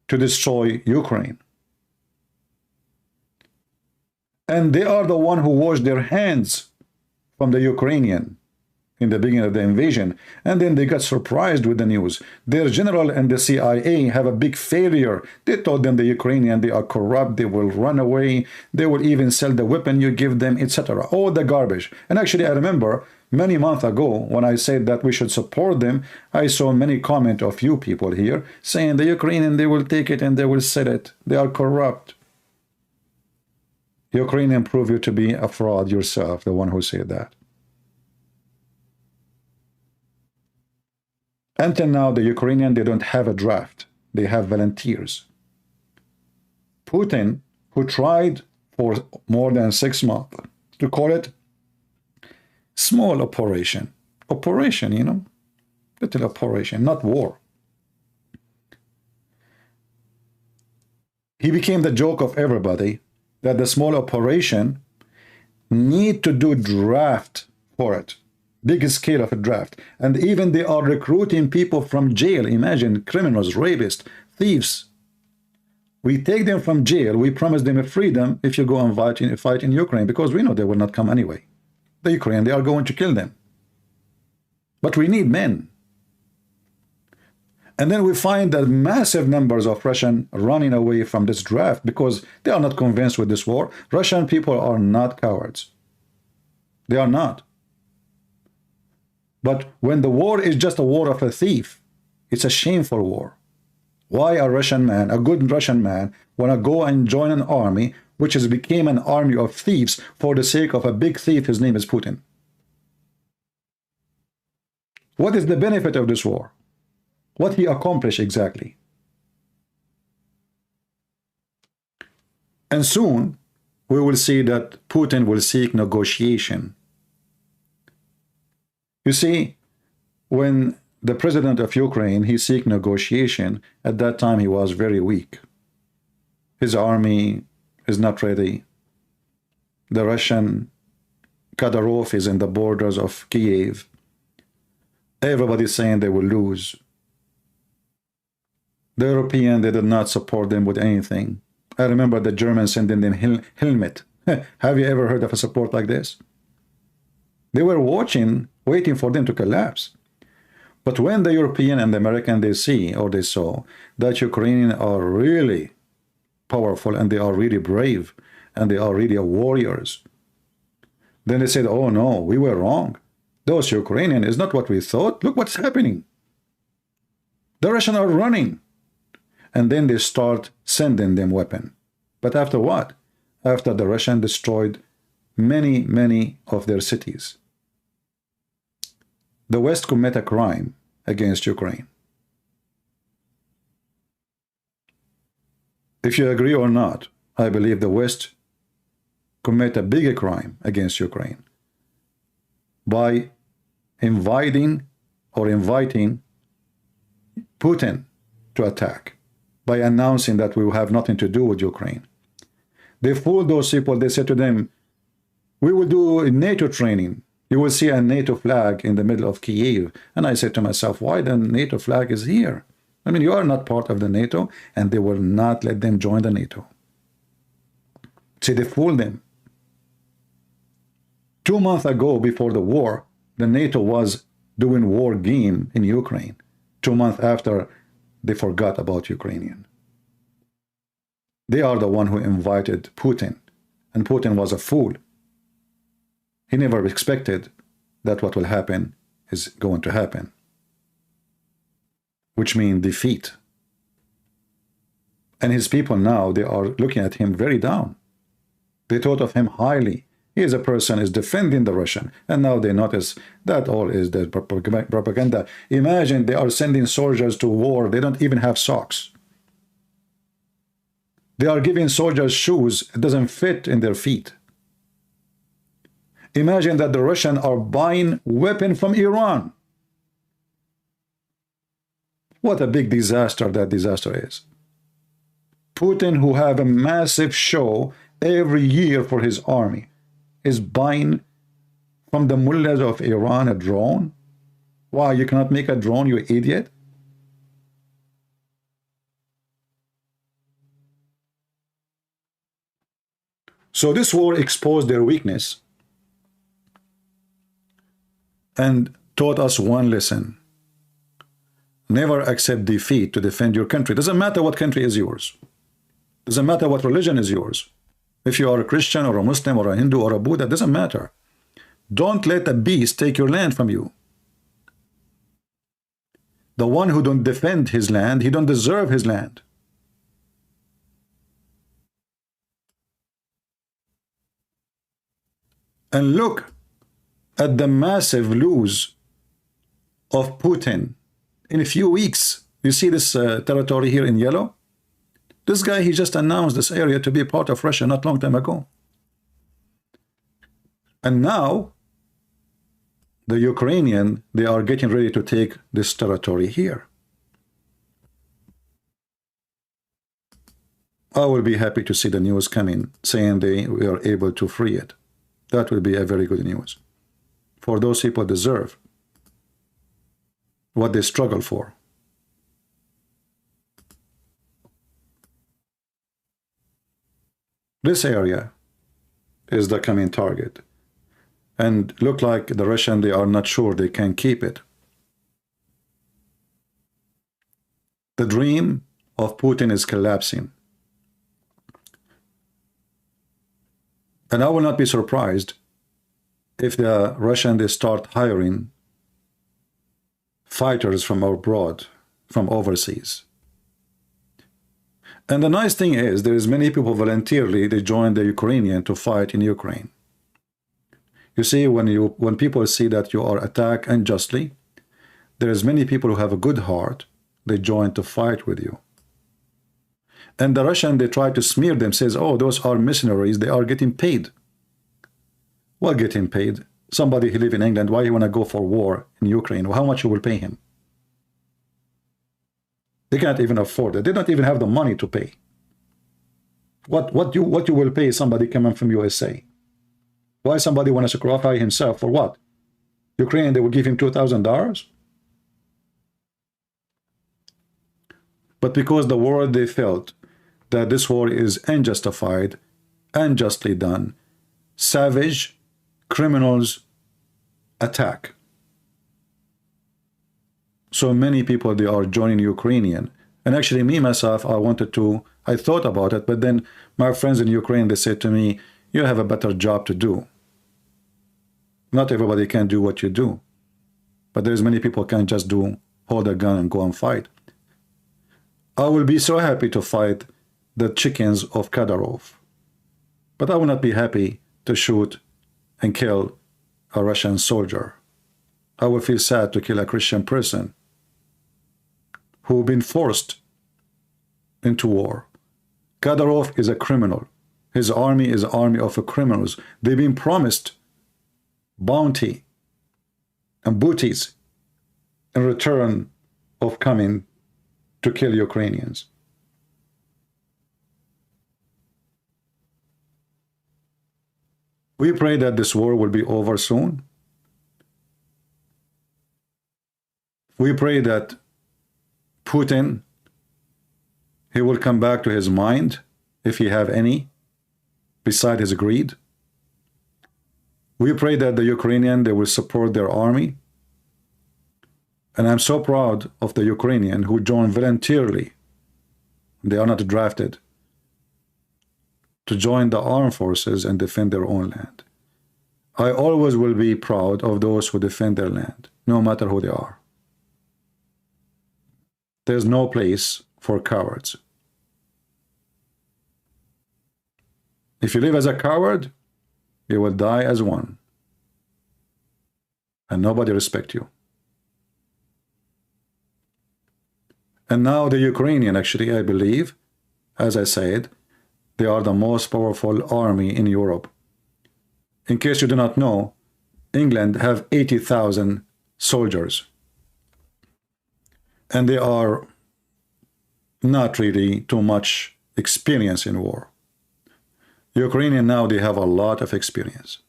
to destroy Ukraine. And they are the one who washed their hands from the Ukrainian in the beginning of the invasion. And then they got surprised with the news. Their general and the CIA have a big failure. They told them the Ukrainian, they are corrupt, they will run away, they will even sell the weapon you give them, etc. All the garbage. And actually, I remember many months ago when I said that we should support them, I saw many comments of you people here saying the Ukrainian, they will take it and they will sell it. They are corrupt. Ukrainian prove you to be a fraud yourself, the one who said that. Until now, the Ukrainian, they don't have a draft. They have volunteers. Putin, who tried for more than 6 months to call it small operation. Operation, you know, little operation, not war. He became the joke of everybody that the small operation need to do draft for it. Big scale of a draft. And even they are recruiting people from jail. Imagine, criminals, rapists, thieves. We take them from jail. We promise them a freedom if you go and fight in Ukraine, because we know they will not come anyway. The Ukraine, they are going to kill them. But we need men. And then we find that massive numbers of Russians running away from this draft because they are not convinced with this war. Russian people are not cowards. They are not. But when the war is just a war of a thief, it's a shameful war. Why a Russian man, a good Russian man, want to go and join an army which has become an army of thieves for the sake of a big thief? His name is Putin. What is the benefit of this war? What he accomplished exactly? And soon we will see that Putin will seek negotiation. You see, when the president of Ukraine, he seek negotiation, at that time he was very weak. His army is not ready. The Russian Kadyrov is in the borders of Kiev. Everybody's saying they will lose. The European, they did not support them with anything. I remember the Germans sending them helmet. Have you ever heard of a support like this? They were watching, waiting for them to collapse. But when the European and the American, they see, or they saw, that Ukrainians are really powerful and they are really brave and they are really warriors, then they said, oh no, we were wrong. Those Ukrainians is not what we thought. Look what's happening. The Russians are running. And then they start sending them weapons. But after what? After the Russians destroyed many of their cities. The West commit a crime against Ukraine. If you agree or not, I believe the West commit a bigger crime against Ukraine by inviting Putin to attack, by announcing that we will have nothing to do with Ukraine. They fooled those people. They said to them, we will do NATO training. You will see a NATO flag in the middle of Kiev. And I said to myself, why the NATO flag is here? I mean, you are not part of the NATO, and they will not let them join the NATO. See, they fooled them. 2 months ago, before the war, the NATO was doing war game in Ukraine. 2 months after, they forgot about Ukrainian. They are the one who invited Putin, and Putin was a fool. He never expected that what will happen is going to happen, which means defeat. And his people now, they are looking at him very down. They thought of him highly. He is a person is defending the Russian, and now they notice that all is the propaganda. Imagine they are sending soldiers to war. They don't even have socks. They are giving soldiers shoes. It doesn't fit in their feet. Imagine that the Russians are buying weapons from Iran. What a big disaster that disaster is. Putin, who have a massive show every year for his army, is buying from the mullahs of Iran a drone? Why, you cannot make a drone, you idiot? So this war exposed their weakness and taught us one lesson. Never accept defeat to defend your country. Doesn't matter what country is yours. Doesn't matter what religion is yours. If you are a Christian or a Muslim or a Hindu or a Buddha, doesn't matter. Don't let a beast take your land from you. The one who don't defend his land, he don't deserve his land. And look at the massive lose of Putin in a few weeks. You see this territory here in yellow? This guy, he just announced this area to be part of Russia not long time ago. And now, the Ukrainian, they are getting ready to take this territory here. I will be happy to see the news coming, saying we are able to free it. That will be a very good news. For those people deserve what they struggle for. This area is the coming target. And look like the Russians, they are not sure they can keep it. The dream of Putin is collapsing. And I will not be surprised if the Russians, they start hiring fighters from abroad, from overseas. And the nice thing is, there is many people voluntarily, they join the Ukrainian to fight in Ukraine. You see, when people see that you are attacked unjustly, there is many people who have a good heart, they join to fight with you. And the Russian, they try to smear them, says, oh, those are mercenaries, they are getting paid. What getting paid? Somebody who live in England, why you want to go for war in Ukraine? How much you will pay him? They can't even afford it. They don't even have the money to pay. What you will pay somebody coming from USA? Why somebody want to sacrifice himself for what? Ukraine, they will give him $2,000? But because the world, they felt that this war is unjustified, unjustly done, savage, criminals attack. So many people, they are joining Ukrainian. And actually me, myself, I thought about it, but then my friends in Ukraine, they said to me, you have a better job to do. Not everybody can do what you do. But there's many people can't just hold a gun and go and fight. I will be so happy to fight the chickens of Kadyrov. But I will not be happy to shoot and kill a Russian soldier. I will feel sad to kill a Christian person who been forced into war. Kadyrov is a criminal. His army is an army of criminals. They've been promised bounty and booties in return of coming to kill Ukrainians. We pray that this war will be over soon. We pray that Putin, he will come back to his mind, if he have any, beside his greed. We pray that the Ukrainian, they will support their army. And I'm so proud of the Ukrainian who joined voluntarily. They are not drafted to join the armed forces and defend their own land. I always will be proud of those who defend their land, no matter who they are. There's no place for cowards. If you live as a coward, you will die as one. And nobody respects you. And now the Ukrainian, actually, I believe, as I said, they are the most powerful army in Europe. In case you do not know, England have 80,000 soldiers. And they are not really too much experience in war. Ukrainian now, they have a lot of experience.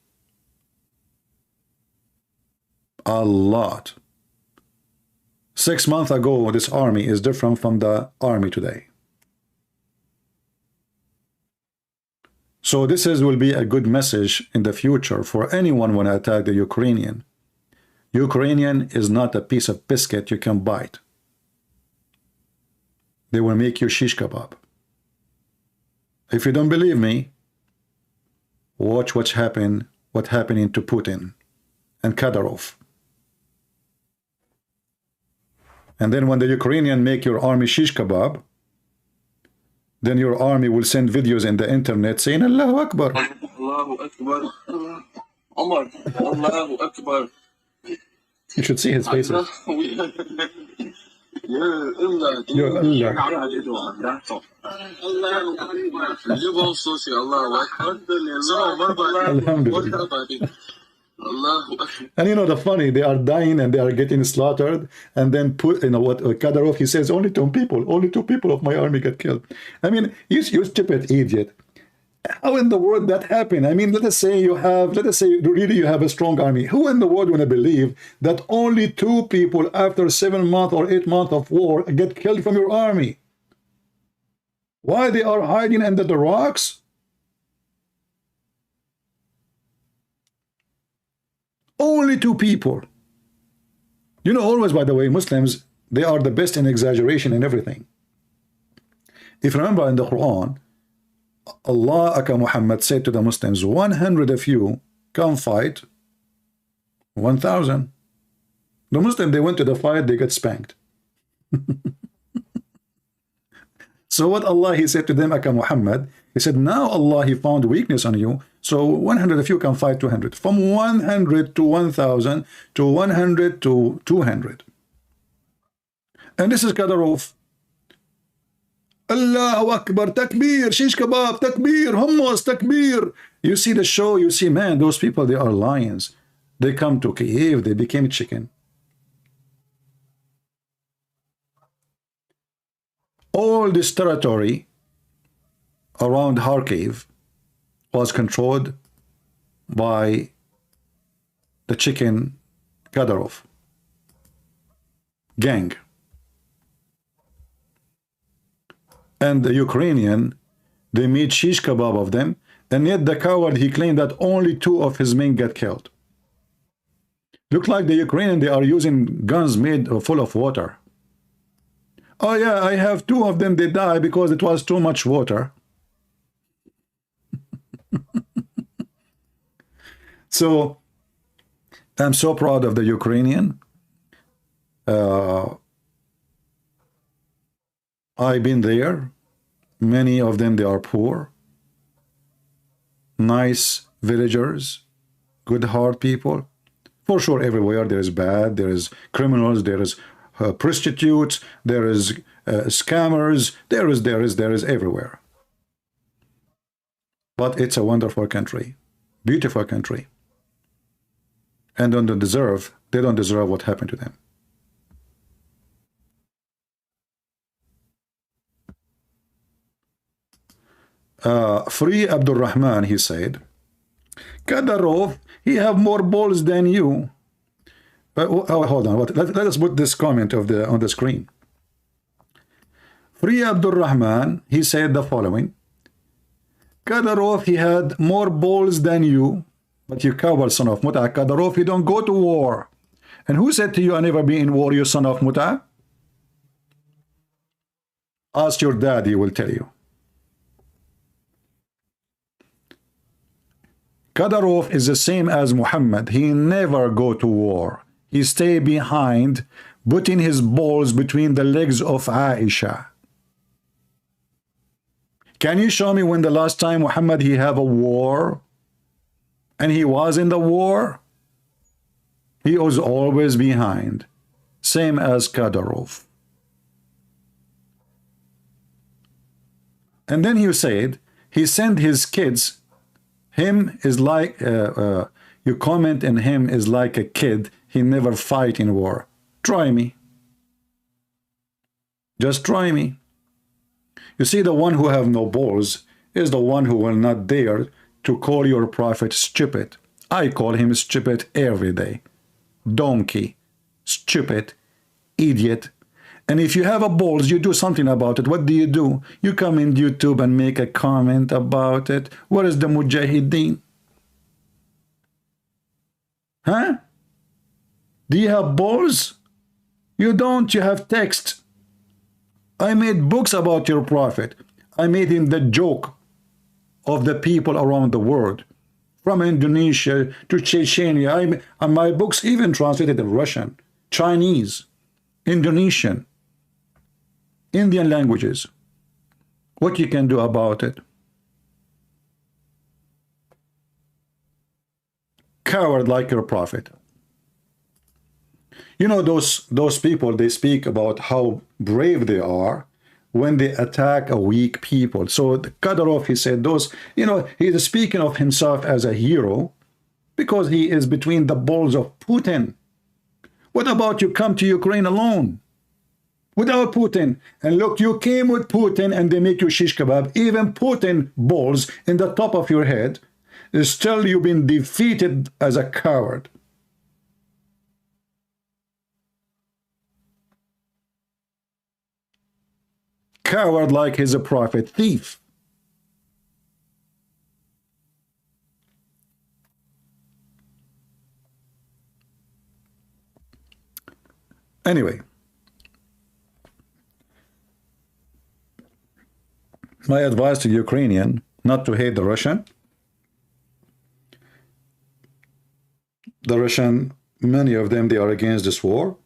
A lot. 6 months ago, this army is different from the army today. So this will be a good message in the future for anyone when I attack the Ukrainian. Ukrainian is not a piece of biscuit you can bite. They will make you shish kebab. If you don't believe me, watch what's happening to Putin and Kadyrov. And then when the Ukrainian make your army shish kebab, then your army will send videos in the internet saying Allahu Akbar. Allahu Akbar. عمر الله أكبر. You should see his faces. يا الله. جيبهم صوصي الله أكبر. Alhamdulillah. And you know the funny, they are dying and they are getting slaughtered, and then put, you know what, Kadyrov, he says only two people of my army get killed. I mean, you stupid idiot. How in the world that happened? I mean, let us say really you have a strong army. Who in the world would believe that only 2 people after 7 months or 8 months of war get killed from your army? Why they are hiding under the rocks? Only 2 people. You know, always, by the way, Muslims, they are the best in exaggeration and everything. If you remember in the Quran, Allah, aka Muhammad, said to the Muslims, 100 of you come fight 1,000. The Muslim, they went to the fight, they got spanked. So what Allah, he said to them, aka Muhammad, he said, now Allah, he found weakness on you, so 100 of you can fight 200. From 100 to 1,000 to 100 to 200. And this is Kadyrov. Allahu Akbar, takbir, shish kebab, takbir, hummus, takbir. You see the show, you see, man, those people, they are lions. They come to Kiev, they became chicken. All this territory around Kharkiv was controlled by the chicken Kadyrov gang. And the Ukrainian, they made shish kebab of them, and yet the coward, he claimed that only 2 of his men got killed. Look like the Ukrainian, they are using guns made full of water. Oh yeah, I have 2 of them, they died because it was too much water. So, I'm so proud of the Ukrainian. I've been there. Many of them, they are poor. Nice villagers. Good heart people. For sure, everywhere there is bad. There is criminals. There is prostitutes. There is scammers. There is everywhere. But it's a wonderful country. Beautiful country. And they don't deserve what happened to them. Free Abdul Rahman, he said, Kadyrov, he have more balls than you. Hold on, let us put this comment on the screen. Free Abdul Rahman, he said the following: Kadyrov, he had more balls than you, but you coward son of Muta. Kadyrov, he don't go to war. And who said to you, I never be in war, you son of Muta? Ask your dad, he will tell you. Kadyrov is the same as Muhammad. He never go to war. He stay behind, putting his balls between the legs of Aisha. Can you show me when the last time Muhammad he have a war? And he was in the war? He was always behind. Same as Kadyrov. And then he said, he sent his kids. Him is like, you comment in him is like a kid. He never fight in war. Try me. Just try me. You see, the one who have no balls is the one who will not dare to call your prophet stupid. I call him stupid every day. Donkey. Stupid. Idiot. And if you have a balls, you do something about it. What do? You come in YouTube and make a comment about it. What is the Mujahideen? Huh? Do you have balls? You don't. You have text. I made books about your prophet. I made him the joke of the people around the world. From Indonesia to Chechnya. And my books even translated in Russian, Chinese, Indonesian, Indian languages. What you can do about it? coward like your prophet. You know, those people, they speak about how brave they are when they attack a weak people. So Kadyrov, he said those, you know, he's speaking of himself as a hero because he is between the balls of Putin. What about you come to Ukraine alone? Without Putin, and look, you came with Putin and they make you shish kebab, even Putin balls in the top of your head, still you've been defeated as a coward. Coward like he's a prophet, thief. Anyway, my advice to Ukrainian, not to hate the Russian. The Russian, many of them, they are against this war.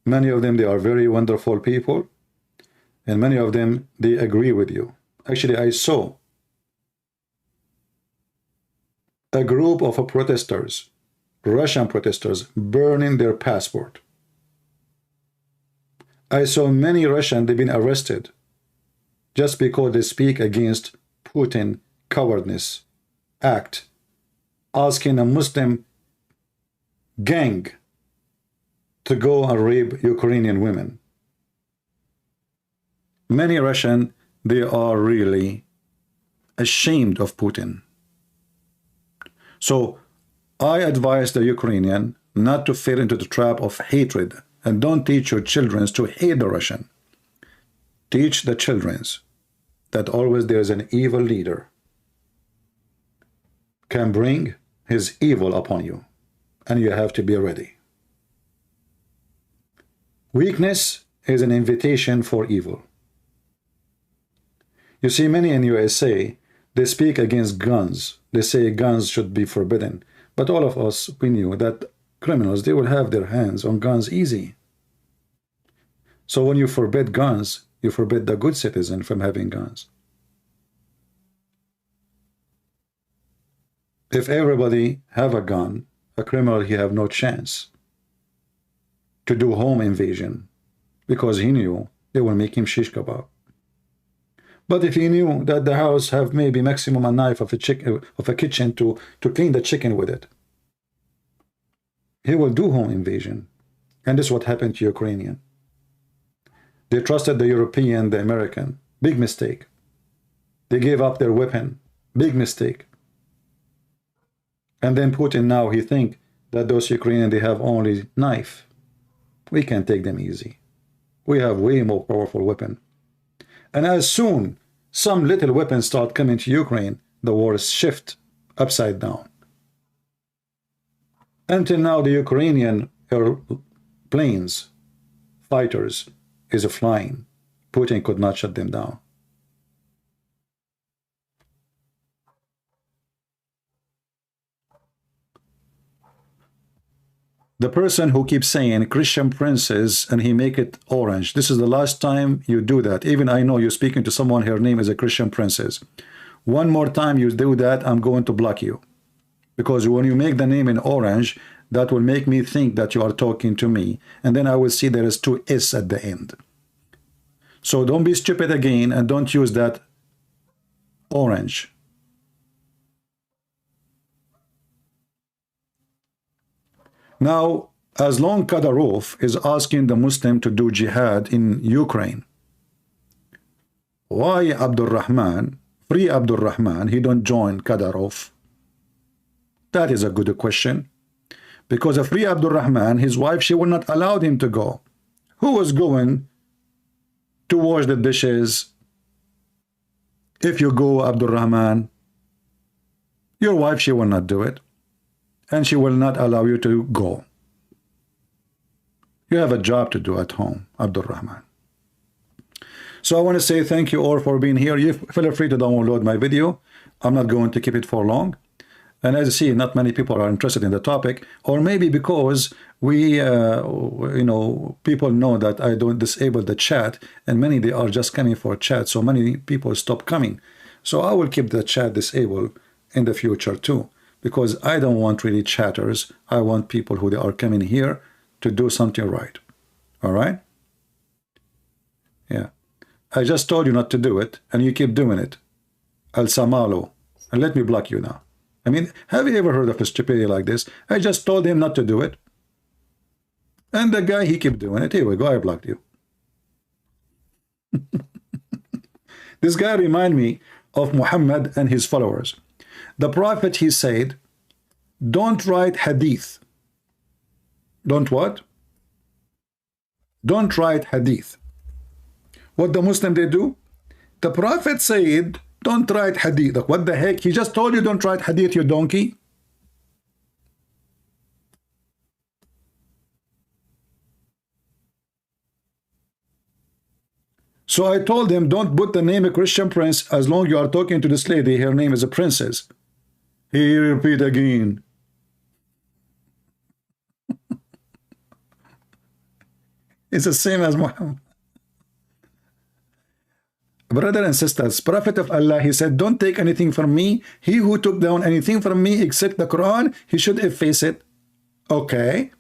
Many of them, they are very wonderful people. And many of them, they agree with you. Actually, I saw a group of protesters, Russian protesters, burning their passport. I saw many Russians, they've been arrested just because they speak against Putin cowardness act, asking a Muslim gang to go and rape Ukrainian women. Many Russians, they are really ashamed of Putin. So I advise the Ukrainian not to fall into the trap of hatred, and don't teach your children to hate the Russian. Teach the children that always there is an evil leader can bring his evil upon you, and you have to be ready. Weakness is an invitation for evil. You see, many in USA, they speak against guns. They say guns should be forbidden. But all of us, we knew that criminals, they will have their hands on guns easy. So when you forbid guns, you forbid the good citizen from having guns. If everybody have a gun, a criminal, he have no chance to do home invasion because he knew they will make him shish kebab. But if he knew that the house have maybe maximum a knife of a kitchen to clean the chicken with it, he will do home invasion. And this is what happened to Ukrainian. They trusted the European, the American. Big mistake. They gave up their weapon. Big mistake. And then Putin now, he think that those Ukrainians, they have only knife. We can't take them easy. We have way more powerful weapon. And as soon some little weapons start coming to Ukraine, the war is shift upside down. Until now, the Ukrainian planes, fighters, is flying. Putin could not shut them down. The person who keeps saying Christian princes and he make it orange, this is the last time you do that. Even I know you're speaking to someone, her name is a Christian princess. One more time you do that, I'm going to block you. Because when you make the name in orange, that will make me think that you are talking to me. And then I will see there is 2 S at the end. So don't be stupid again and don't use that orange. Now, as long Kadyrov is asking the Muslim to do jihad in Ukraine, why Abdul Rahman, free Abdul Rahman, he don't join Kadyrov? That is a good question. Because a free Abdul Rahman, his wife, she will not allow him to go. Who was going to wash the dishes if you go, Abdul Rahman? Your wife, she will not do it. And she will not allow you to go. You have a job to do at home, Abdul Rahman. So I want to say thank you all for being here. You feel free to download my video. I'm not going to keep it for long. And as you see, not many people are interested in the topic, or maybe because we, people know that I don't disable the chat, and many, they are just coming for chat. So many people stop coming. So I will keep the chat disabled in the future too. because I don't want really chatters. I want people who are coming here to do something right. All right? Yeah. I just told you not to do it, and you keep doing it. Al Samalo. And let me block you now. I mean, have you ever heard of a stupidity like this? I just told him not to do it. And the guy, he kept doing it. Here we go, I blocked you. This guy remind me of Muhammad and his followers. The Prophet, he said, don't write hadith. Don't what? Don't write hadith. What the Muslim they do? The Prophet said, don't write hadith. Like, what the heck? He just told you don't write hadith, you donkey. So I told him, don't put the name of Christian prince as long you are talking to this lady. Her name is a princess. He repeat again. It's the same as Muhammad. Brother and sisters, Prophet of Allah, he said, don't take anything from me. He who took down anything from me except the Quran, he should efface it. Okay.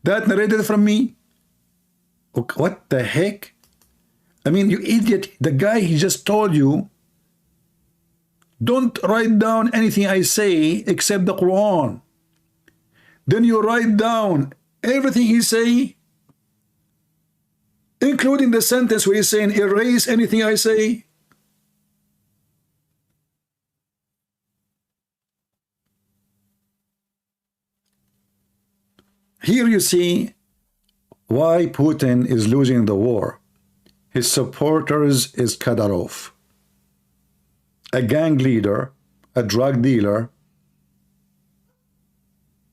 That narrated from me. What the heck? I mean, you idiot. The guy, he just told you, don't write down anything I say except the Quran. Then you write down everything he say, including the sentence where he's saying, erase anything I say. Here you see why Putin is losing the war. His supporters is Kadyrov, a gang leader, a drug dealer,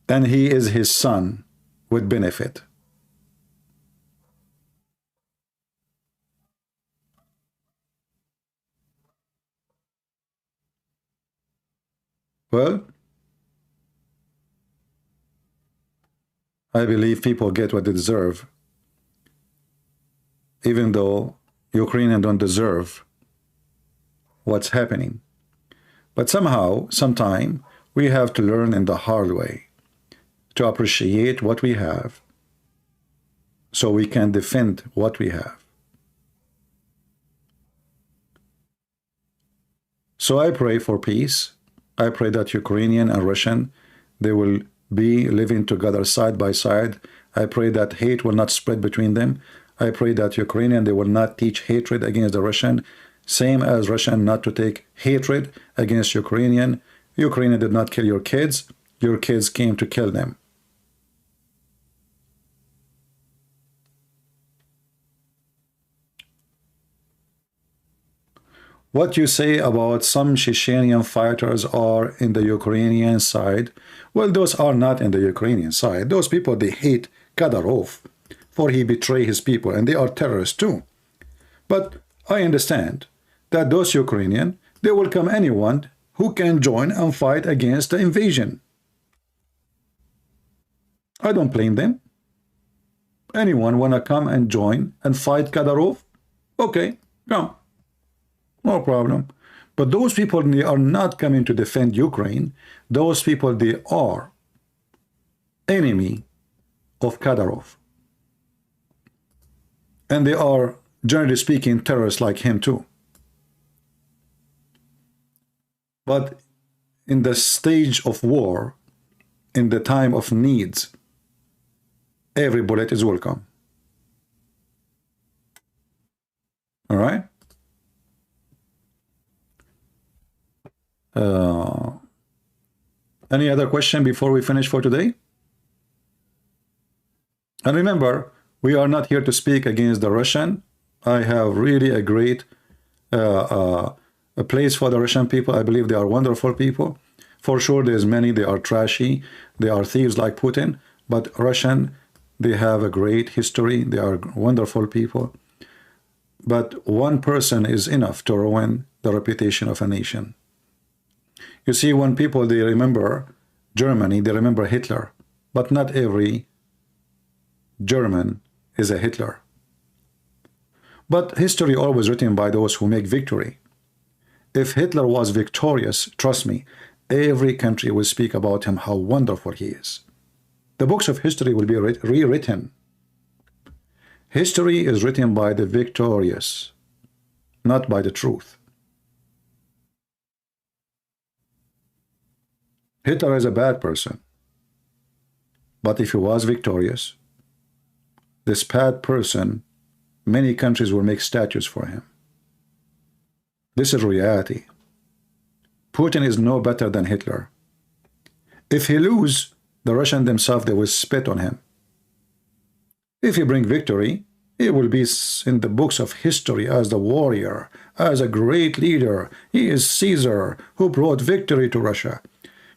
and he is his son with benefit. Well, I believe people get what they deserve, even though Ukrainians don't deserve what's happening. But somehow, sometime, we have to learn in the hard way to appreciate what we have so we can defend what we have. So I pray for peace. I pray that Ukrainian and Russian, they will be living together side by side. I pray that hate will not spread between them. I pray that Ukrainian, they will not teach hatred against the Russian, same as Russian not to take hatred against Ukrainian. Ukrainian did not kill your kids came to kill them. What you say about some Chechenian fighters are in the Ukrainian side, well, those are not in the Ukrainian side. Those people, they hate Kadyrov, for he betrayed his people, and they are terrorists too. But I understand that those Ukrainians, they welcome anyone who can join and fight against the invasion. I don't blame them. Anyone wanna come and join and fight Kadyrov? Okay, come. No problem. But those people, they are not coming to defend Ukraine. Those people, they are enemy of Kadyrov. And they are, generally speaking, terrorists like him too. But in the stage of war, in the time of needs, every bullet is welcome. All right? Any other question before we finish for today? And remember, we are not here to speak against the Russian. I have really a great a place for the Russian people. I believe they are wonderful people. For sure, there's many, they are trashy. They are thieves like Putin. But Russian, they have a great history. They are wonderful people. But one person is enough to ruin the reputation of a nation. You see, when people, they remember Germany, they remember Hitler. But not every German is a Hitler. But history always written by those who make victory. If Hitler was victorious, trust me, every country will speak about him, how wonderful he is. The books of history will be rewritten. History is written by the victorious, not by the truth. Hitler is a bad person, but if he was victorious, this bad person, many countries will make statues for him. This is reality. Putin is no better than Hitler. If he loses, the Russians themselves, they will spit on him. If he brings victory, he will be in the books of history as the warrior, as a great leader. He is Caesar who brought victory to Russia.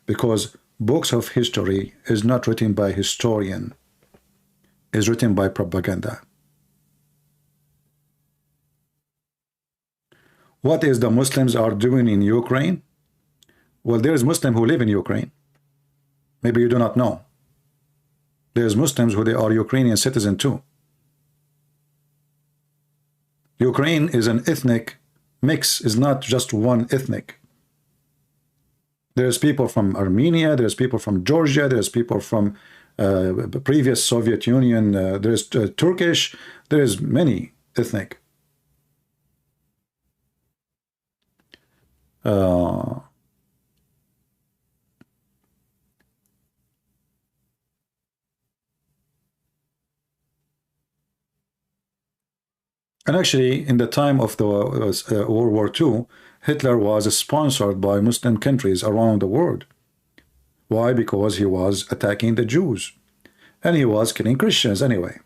Because books of history is not written by historian, is written by propaganda. What is the Muslims are doing in Ukraine? Well, there is Muslims who live in Ukraine. Maybe you do not know. There's Muslims who they are Ukrainian citizens too. Ukraine is an ethnic mix, is not just one ethnic. There's people from Armenia, there's people from Georgia, there's people from previous Soviet Union, there's Turkish, there's many ethnic. And actually, in the time of the World War II, Hitler was sponsored by Muslim countries around the world. Why? Because he was attacking the Jews. And he was killing Christians anyway.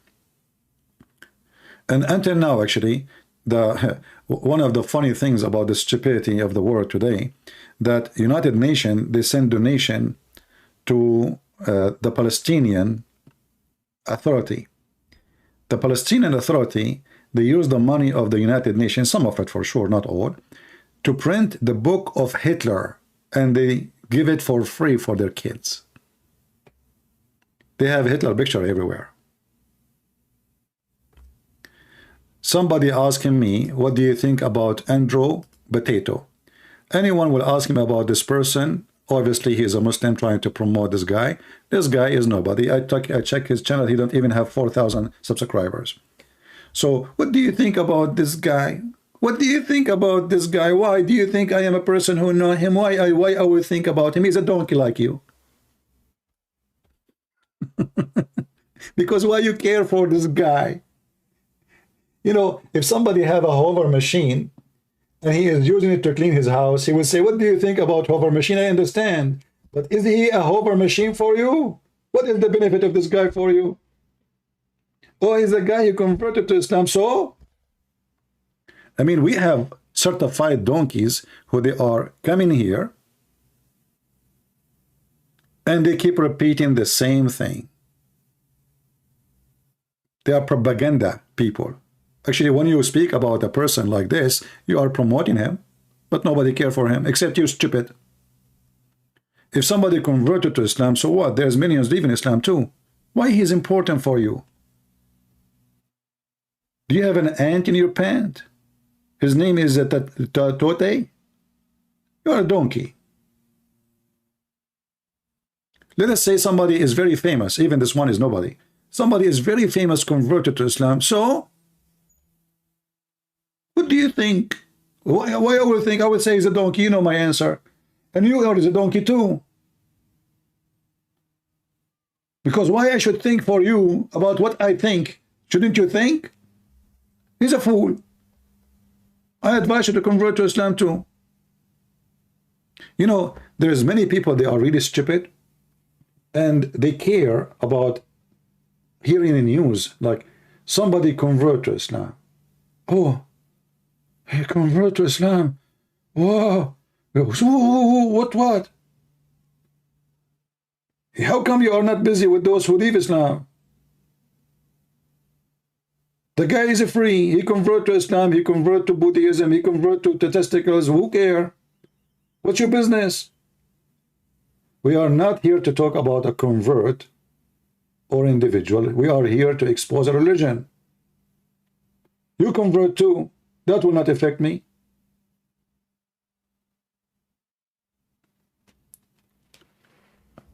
And until now, actually, one of the funny things about the stupidity of the world today, that United Nations, they send donation to the Palestinian Authority. The Palestinian Authority, they use the money of the United Nations, some of it for sure, not all, to print the book of Hitler, and they give it for free for their kids. They have Hitler picture everywhere. Somebody asking me, what do you think about Andrew Potato? Anyone will ask him about this person. Obviously, he is a Muslim trying to promote this guy. This guy is nobody. I check his channel. He don't even have 4,000 subscribers. So what do you think about this guy? What do you think about this guy? Why do you think I am a person who know him? Why I would think about him? He's a donkey like you. Because why you care for this guy? You know, if somebody have a hover machine and he is using it to clean his house, he would say, what do you think about hover machine? I understand. But is he a hover machine for you? What is the benefit of this guy for you? Oh, he's a guy who converted to Islam. So, I mean, we have certified donkeys who they are coming here and they keep repeating the same thing. They are propaganda people. Actually, when you speak about a person like this, you are promoting him, but nobody cares for him, except you, stupid. If somebody converted to Islam, so what? There's millions leaving Islam too. Why he's important for you? Do you have an ant in your pant? His name is Tote? You are a donkey. Let us say somebody is very famous. Even this one is nobody. Somebody is very famous, converted to Islam. So, what do you think? Why I would think? I would say he's a donkey. You know my answer. And you are a donkey too. Because why I should think for you about what I think? Shouldn't you think? He's a fool. I advise you to convert to Islam too. You know, there's many people, they are really stupid. And they care about hearing in news, like somebody convert to Islam. Oh, he convert to Islam. Whoa. What? How come you are not busy with those who leave Islam? The guy is free. He convert to Islam. He convert to Buddhism. He convert to testicles. Who care? What's your business? We are not here to talk about a convert or individual. We are here to expose a religion. You convert too. That will not affect me.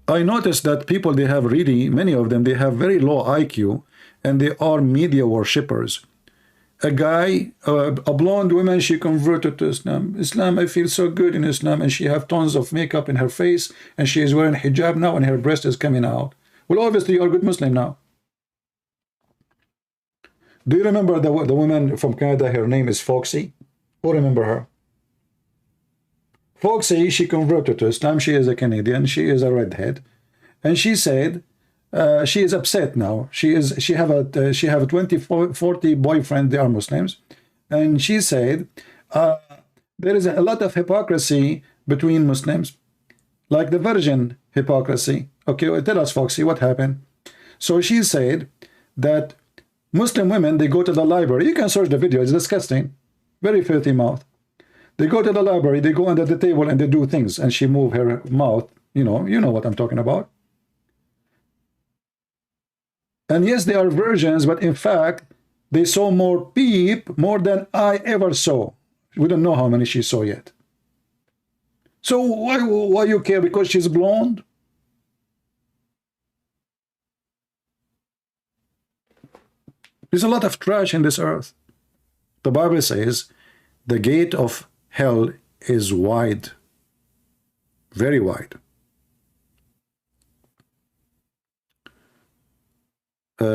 I noticed that people, they have really, many of them, they have very low IQ, and they are media worshippers. A guy, a blonde woman, she converted to Islam. Islam, I feel so good in Islam, and she have tons of makeup in her face, and she is wearing hijab now, and her breast is coming out. Well, obviously, you're a good Muslim now. Do you remember the woman from Canada? Her name is Foxy. Who remember her? Foxy, she converted to Islam. She is a Canadian. She is a redhead, and she said she is upset now. She have a 20, 40 boyfriend. They are Muslims, and she said there is a lot of hypocrisy between Muslims, like the virgin hypocrisy. Okay, well, tell us, Foxy, what happened? So she said that Muslim women, they go to the library. You can search the video. It's disgusting. Very filthy mouth. They go to the library, they go under the table, and they do things, and she move her mouth. You know what I'm talking about. And yes, they are virgins, but in fact, they saw more peep, more than I ever saw. We don't know how many she saw yet. So why you care? Because she's blonde? There's a lot of trash in this earth. The Bible says the gate of hell is wide, very wide.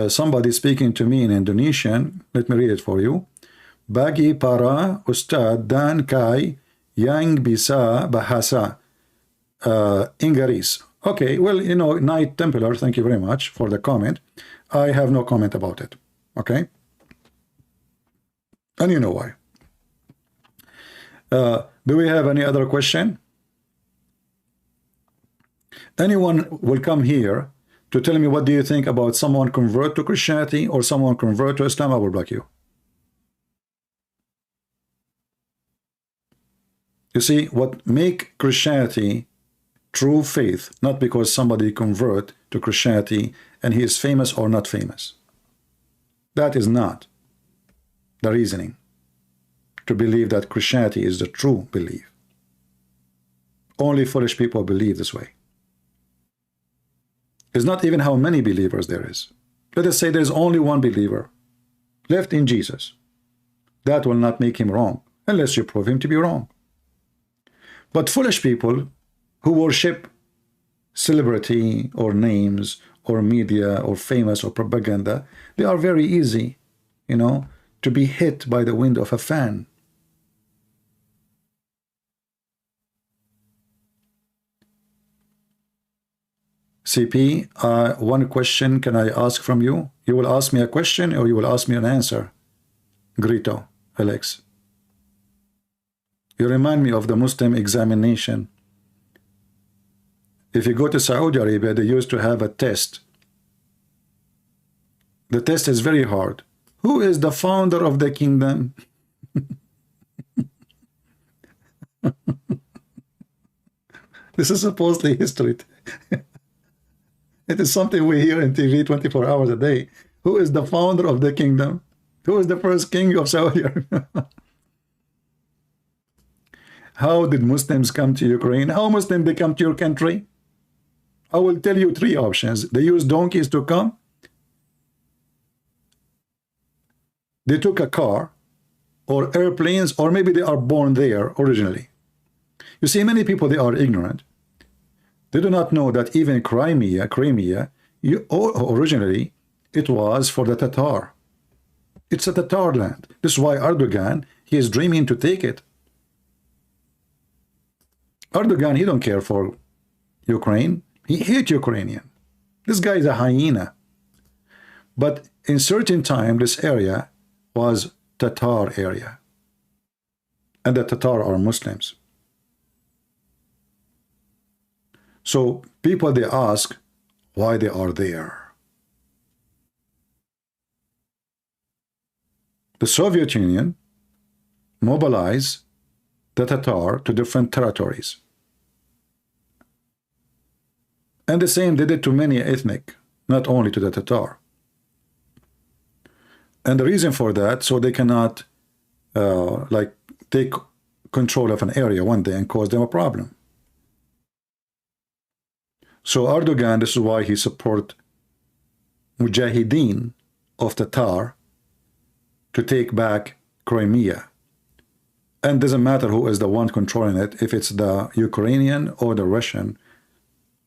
Somebody speaking to me in Indonesian, let me read it for you. Bagi para ustad dan kai yang bisa bahasa Inggris. Okay, well, Knight Templar, thank you very much for the comment. I have no comment about it. Okay? And you know why. Do we have any other question? Anyone will come here to tell me what do you think about someone convert to Christianity or someone convert to Islam? I will block you. You see, what make Christianity true faith, not because somebody convert to Christianity and he is famous or not famous. That is not the reasoning to believe that Christianity is the true belief. Only foolish people believe this way. It's not even how many believers there is. Let us say there's only one believer left in Jesus. That will not make him wrong, unless you prove him to be wrong. But foolish people who worship celebrity or names or media or famous or propaganda, they are very easy, to be hit by the wind of a fan. CP, one question can I ask from you? You will ask me a question or you will ask me an answer? Grito, Alex. You remind me of the Muslim examination. If you go to Saudi Arabia, they used to have a test. The test is very hard. Who is the founder of the kingdom? This is supposedly history. It is something we hear in TV 24 hours a day. Who is the founder of the kingdom? Who is the first king of Saudi Arabia? How did Muslims come to Ukraine? How Muslims they come to your country? I will tell you three options. They use donkeys to come. They took a car or airplanes, or maybe they are born there originally. You see, many people, they are ignorant. They do not know that even Crimea, originally, it was for the Tatar. It's a Tatar land. This is why Erdogan, he is dreaming to take it. Erdogan, he don't care for Ukraine. He hates Ukrainian. This guy is a hyena. But in certain time, this area was Tatar area. And the Tatar are Muslims. So people, they ask why they are there. The Soviet Union mobilized the Tatar to different territories. And the same they did to many ethnic, not only to the Tatar. And the reason for that, so they cannot take control of an area one day and cause them a problem. So Erdogan, this is why he support Mujahideen of Tatar to take back Crimea. And doesn't matter who is the one controlling it, if it's the Ukrainian or the Russian,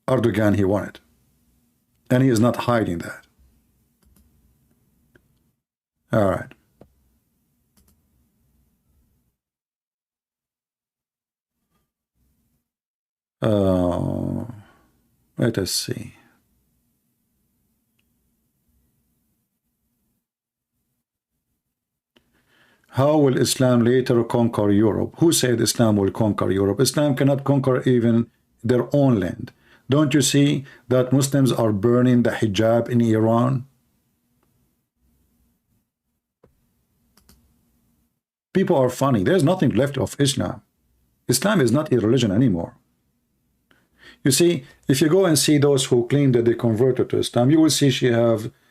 Erdogan, he won it. And he is not hiding that. All right. Let us see. How will Islam later conquer Europe? Who said Islam will conquer Europe? Islam cannot conquer even their own land. Don't you see that Muslims are burning the hijab in Iran? People are funny. There's nothing left of Islam. Islam is not a religion anymore. You see, if you go and see those who claim that they converted to Islam, you will see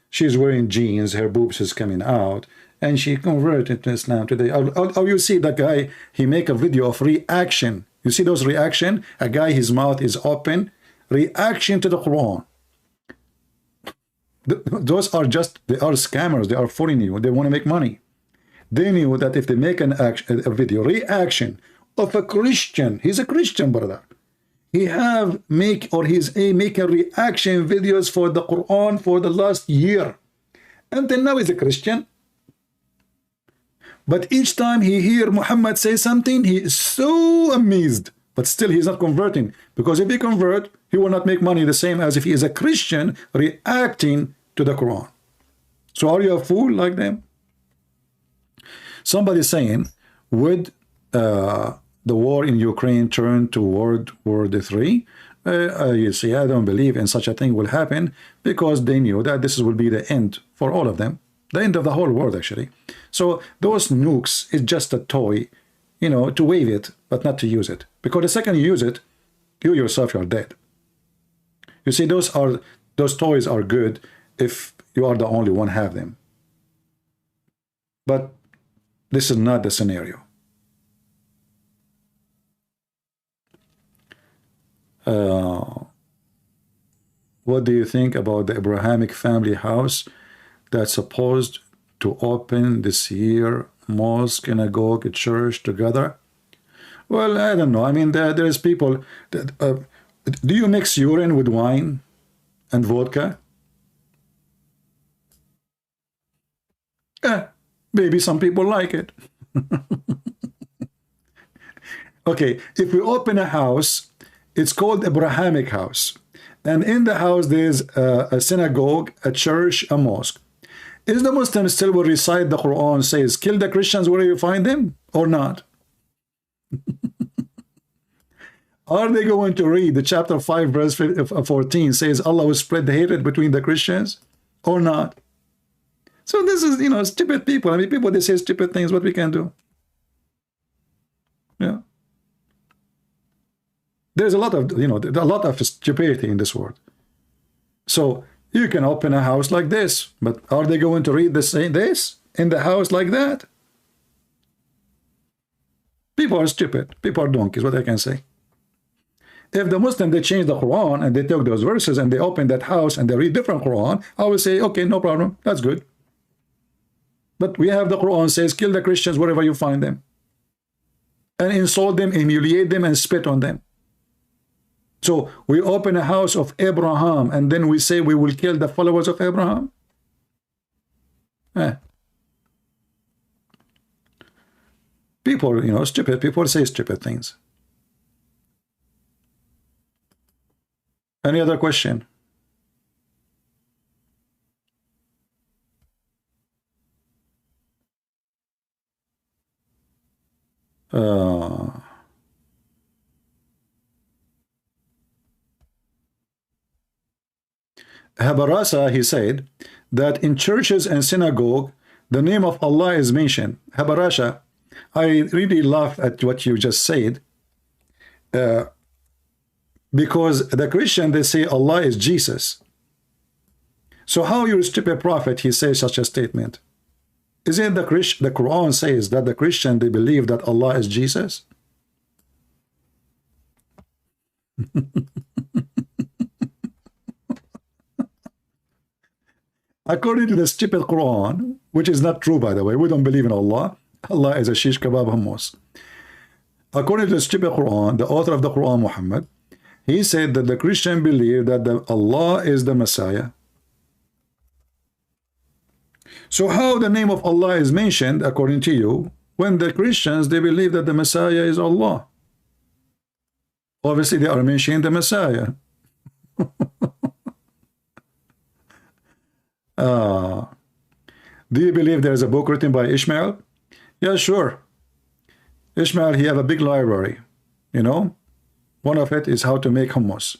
she's wearing jeans, her boobs is coming out, and she converted to Islam today. Or you see that guy, he make a video of reaction. You see those reaction? A guy, his mouth is open, reaction to the Quran. Those are just, they are scammers. They are fooling you. They want to make money. They knew that if they make a video reaction of a Christian, he's a Christian brother, he's making reaction videos for the Quran for the last year. Until now he's a Christian. But each time he hear Muhammad say something, he is so amazed. But still he's not converting. Because if he convert, he will not make money the same as if he is a Christian reacting to the Quran. So are you a fool like them? Somebody saying, would the war in Ukraine turn to World War III? You see, I don't believe in such a thing will happen because they knew that this will be the end for all of them. The end of the whole world, actually. So those nukes is just a toy, you know, to wave it, but not to use it. Because the second you use it, you yourself are dead. You see, those toys are good if you are the only one have them. But this is not the scenario. What do you think about the Abrahamic family house that's supposed to open this year? Mosque, synagogue, church together? Well, I don't know. I mean, there's people that, do you mix urine with wine and vodka? Maybe some people like it. Okay, if we open a house, it's called Abrahamic house. And in the house, there's a synagogue, a church, a mosque. Is the Muslim still will recite the Quran, says, kill the Christians wherever you find them, or not? Are they going to read the chapter 5, verse 14, says Allah will spread the hatred between the Christians, or not? So this is, you know, stupid people. I mean, people, they say stupid things, what we can do? Yeah. There's a lot of, you know, a lot of stupidity in this world. So you can open a house like this, but are they going to read this in the house like that? People are stupid. People are donkeys, what I can say. If the Muslim, they change the Quran and they took those verses and they open that house and they read different Quran, I will say, okay, no problem. That's good. But we have the Quran says, kill the Christians wherever you find them. And insult them, humiliate them, and spit on them. So we open a house of Abraham and then we say we will kill the followers of Abraham? People, you know, stupid people say stupid things. Any other question? Habarasa, he said that in churches and synagogue, the name of Allah is mentioned. Habarasha, I really laugh at what you just said, because the Christian, they say Allah is Jesus. So how your stupid prophet, he says such a statement? Isn't the Quran says that the Christian, they believe that Allah is Jesus? according to the stupid Quran, which is not true, by the way, we don't believe in Allah. Allah is a shish kebab hummus. According to the stupid Quran, the author of the Quran, Muhammad, he said that the Christian believe that Allah is the Messiah. So how the name of Allah is mentioned, according to you, when the Christians, they believe that the Messiah is Allah? Obviously, they are mentioning the Messiah. Do you believe there is a book written by Ishmael? Yeah, sure. Ishmael, he have a big library, you know. One of it is how to make hummus.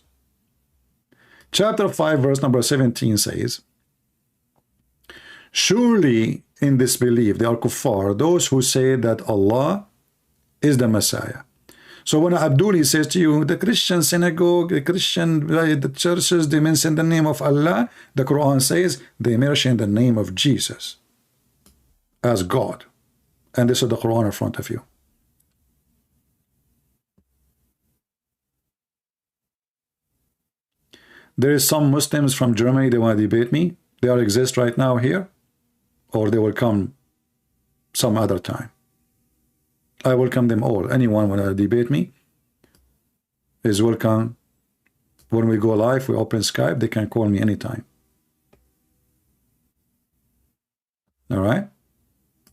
Chapter 5, verse number 17 says, surely in this belief, they are kuffar, those who say that Allah is the Messiah. So when Abdul says to you, the Christian synagogue, the churches, they mention the name of Allah, the Quran says they mention the name of Jesus as God. And this is the Quran in front of you. There is some Muslims from Germany, they want to debate me. They all exist right now here, or they will come some other time. I welcome them all. Anyone want to debate me is welcome. When we go live, we open Skype, they can call me anytime. All right?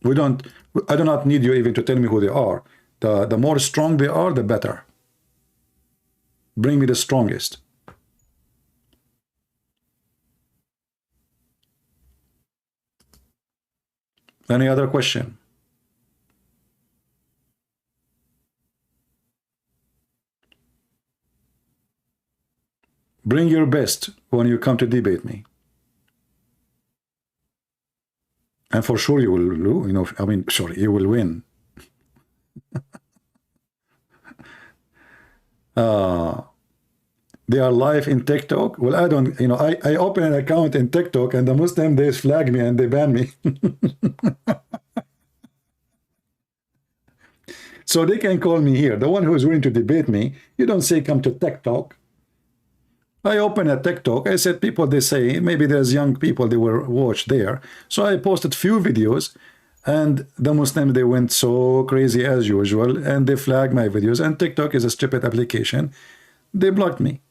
I do not need you even to tell me who they are. The more strong they are, the better. Bring me the strongest. Any other question? Bring your best when you come to debate me. And for sure you will lose, you know, I mean, sorry, you will win. They are live in TikTok. Well, I don't, you know, I open an account in TikTok and the Muslim, they flag me and they ban me. So they can call me here. The one who is willing to debate me, you don't say come to TikTok. I open a TikTok. I said people, they say, maybe there's young people, they will watch there. So I posted few videos and the Muslims, they went so crazy as usual and they flagged my videos. And TikTok is a stupid application. They blocked me.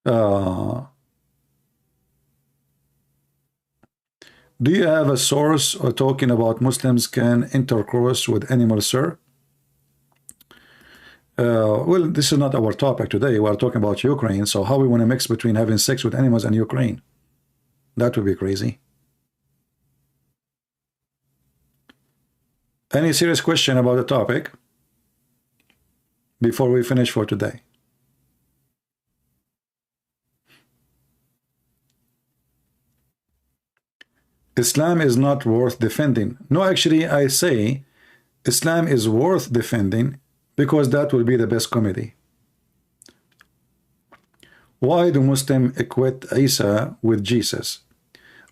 Do you have a source or talking about Muslims can intercourse with animals, sir? Well, this is not our topic today. We are talking about Ukraine. So how we want to mix between having sex with animals and Ukraine? That would be crazy. Any serious question about the topic before we finish for today? Islam is not worth defending. No, actually, I say Islam is worth defending because that will be the best comedy. Why do Muslims equate Isa with Jesus?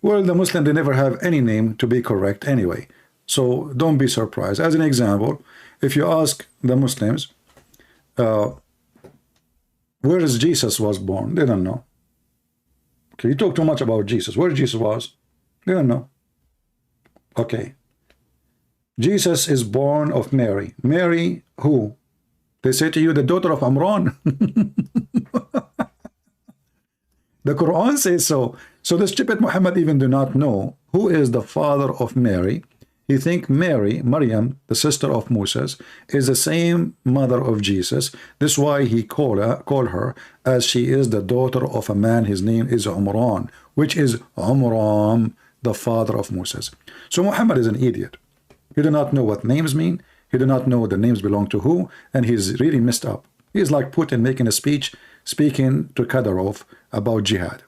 Well, the Muslim, they never have any name to be correct anyway. So don't be surprised. As an example, if you ask the Muslims, where is Jesus was born? They don't know. Okay, you talk too much about Jesus. Where Jesus was? They don't know. Okay. Jesus is born of Mary. Mary who? They say to you, the daughter of Amran. The Quran says so. So the stupid Muhammad even do not know who is the father of Mary. He think Mary, Maryam, the sister of Moses, is the same mother of Jesus. This is why he call her as she is the daughter of a man. His name is Umran, which is Umram, the father of Moses. So Muhammad is an idiot. He do not know what names mean. He do not know the names belong to who, and he's really messed up. He's like Putin making a speech, speaking to Kadyrov about jihad.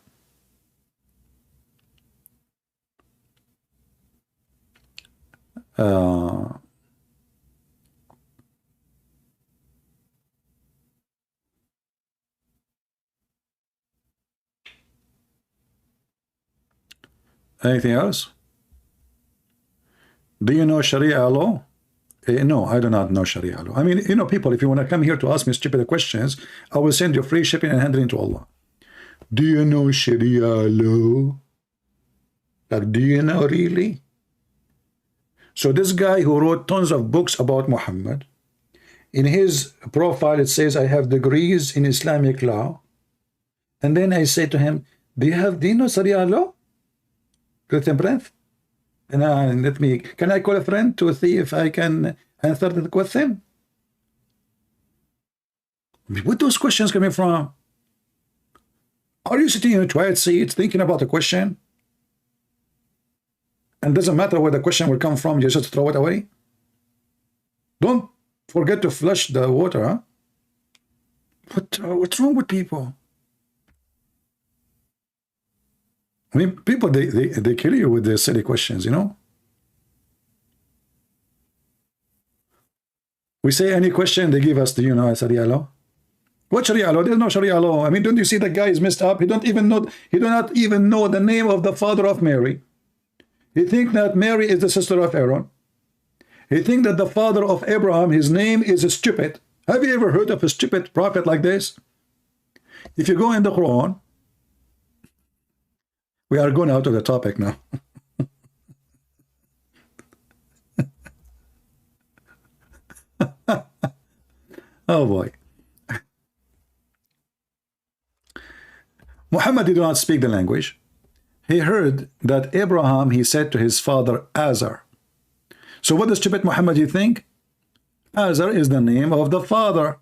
Anything else? Do you know Sharia law? No, I do not know Sharia law. I mean, you know, people, if you want to come here to ask me stupid questions, I will send you free shipping and handling to Allah. Do you know Sharia law? Like, do you know really? So this guy who wrote tons of books about Muhammad, in his profile it says, I have degrees in Islamic law. And then I say to him, do you know Sharia law? Let him breath. And can I call a friend to see if I can answer the question? What those questions coming from? Are you sitting in a toilet seat thinking about a question? And doesn't matter where the question will come from, you just throw it away? Don't forget to flush the water, huh? What's wrong with people? I mean, people, they kill you with their silly questions, you know? We say any question, they give us, do you know Sharia law? What Sharia law? There's no Sharia law. I mean, don't you see the guy is messed up? He do not even know the name of the father of Mary. He think that Mary is the sister of Aaron. He think that the father of Abraham, his name is stupid. Have you ever heard of a stupid prophet like this? If you go in the Quran, we are going out of the topic now. Oh boy. Muhammad did not speak the language. He heard that Abraham, he said to his father, Azar. So what does stupid Muhammad you think? Azar is the name of the father.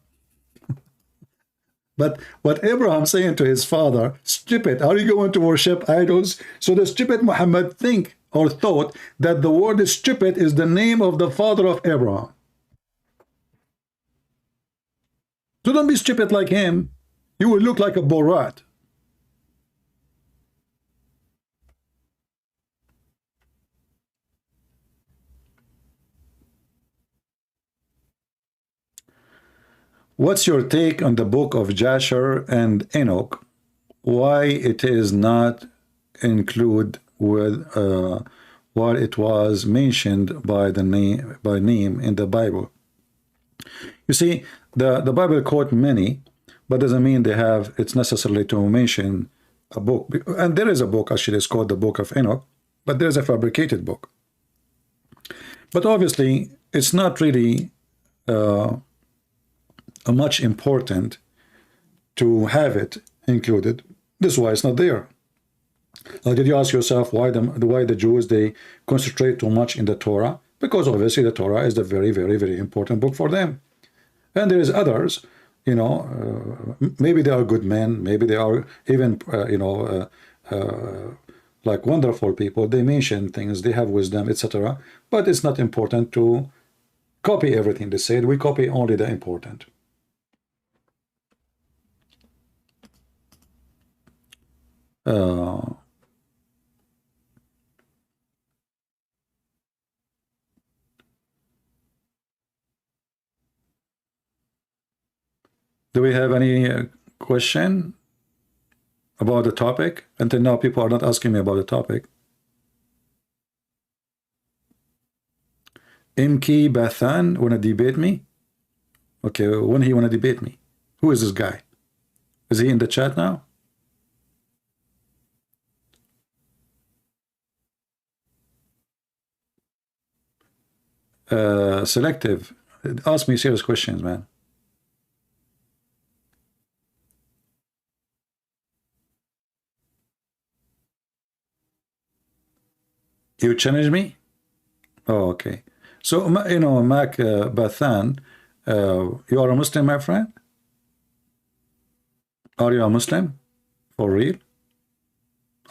But what Abraham saying to his father, stupid, are you going to worship idols? So the stupid Muhammad think or thought that the word stupid is the name of the father of Abraham. So don't be stupid like him. You will look like a Borat. What's your take on the book of Jasher and Enoch? Why it is not included with while it was mentioned by name in the Bible? You see, the Bible quote many, but doesn't mean it's necessarily to mention a book. And there is a book actually, it's called the Book of Enoch, but there's a fabricated book. But obviously, it's not really much important to have it included. This is why it's not there. Did you ask yourself why the Jews, they concentrate too much in the Torah? Because obviously the Torah is the very, very, very important book for them. And there is others, you know, maybe they are good men, maybe they are even, like wonderful people. They mention things, they have wisdom, etc. But it's not important to copy everything they said. We copy only the important. Do we have any question about the topic? Until now, people are not asking me about the topic. MK Bathan want to debate me? Okay, when he want to debate me? Who is this guy? Is he in the chat now? Selective. Ask me serious questions, man. You challenge me? Oh, okay. So, you know, Mac Bathan, you are a Muslim, my friend? Are you a Muslim? For real?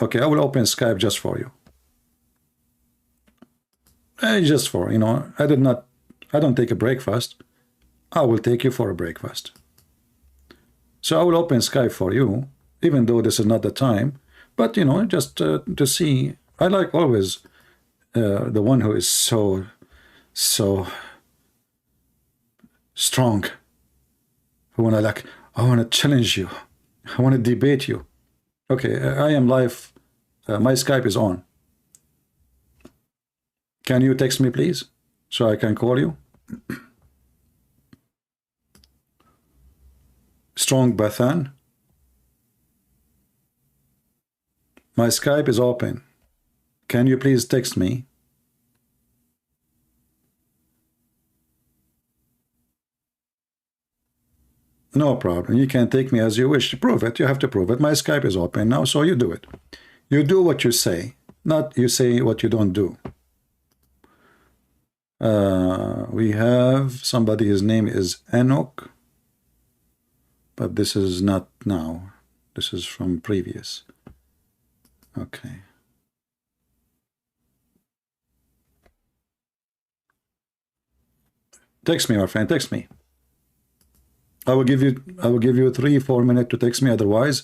Okay, I will open Skype just for you. Just for, you know, I don't take a breakfast. I will take you for a breakfast. So I will open Skype for you, even though this is not the time. But, you know, just to see. I like always the one who is so strong. Who want to I want to challenge you. I want to debate you. Okay, I am live. My Skype is on. Can you text me, please, so I can call you? Strong Bathan. My Skype is open. Can you please text me? No problem. You can take me as you wish. Prove it. You have to prove it. My Skype is open now, so you do it. You do what you say, not you say what you don't do. We have somebody, his name is Enoch, but this is not now. This is from previous. Okay. Text me, my friend, text me. I will give you 3-4 minutes to text me, otherwise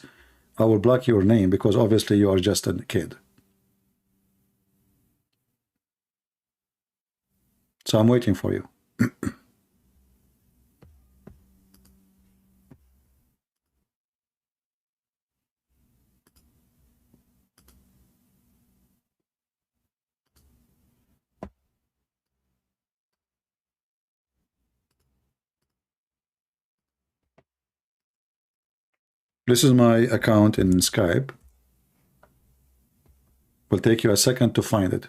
I will block your name because obviously you are just a kid. So I'm waiting for you. This is my account in Skype. Will take you a second to find it.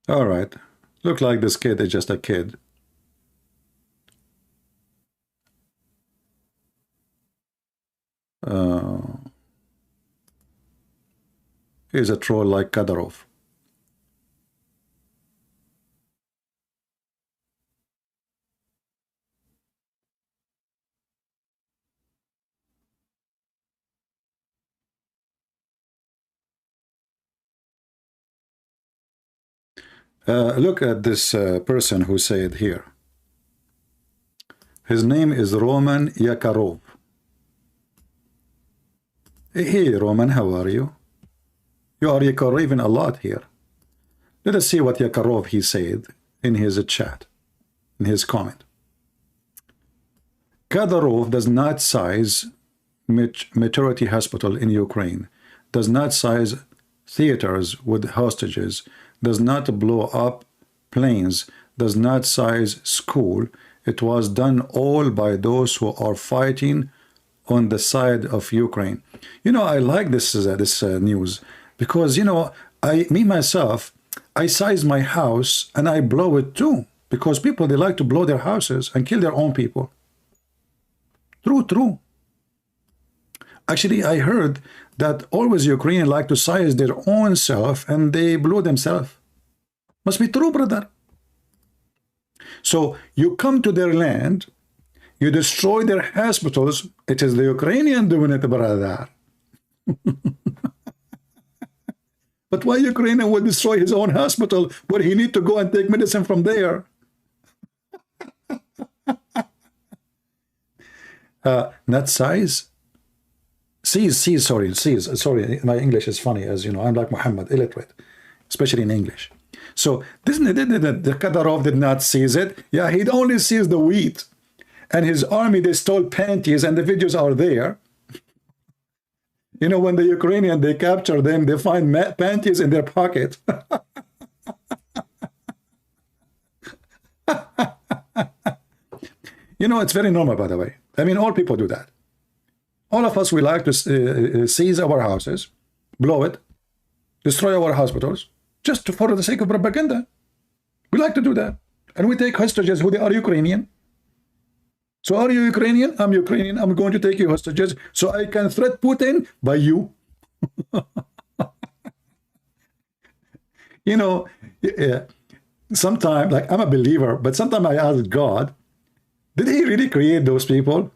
All right. Look like this kid is just a kid. He's a troll like Kadyrov. Look at this person who said here. His name is Roman Yakarov. Hey, Roman, how are you? You are Yakaroving a lot here. Let us see what Yakarov he said in his chat, in his comment. Kadyrov does not size maternity hospital in Ukraine, does not size theaters with hostages, does not blow up planes, does not size school. It was done all by those who are fighting on the side of Ukraine. You know, I like this news because, you know, me myself, I size my house and I blow it too, because people, they like to blow their houses and kill their own people. True. Actually, I heard that always Ukrainians like to size their own self and they blow themselves. Must be true, brother. So you come to their land, you destroy their hospitals. It is the Ukrainian doing it, brother. But why Ukrainian would destroy his own hospital where he need to go and take medicine from there? Not size? Sorry, my English is funny, as you know. I'm like Muhammad, illiterate, especially in English. So the Kadyrov did not seize it. Yeah, he only sees the wheat. And his army, they stole panties, and the videos are there. You know, when the Ukrainian, they capture them, they find panties in their pocket. You know, it's very normal, by the way. I mean, all people do that. All of us, we like to seize our houses, blow it, destroy our hospitals, just for the sake of propaganda. We like to do that. And we take hostages who they are Ukrainian. So are you Ukrainian? I'm Ukrainian. I'm going to take you hostages so I can threat Putin by you. You know, sometimes, like, I'm a believer, but sometimes I ask God, did he really create those people?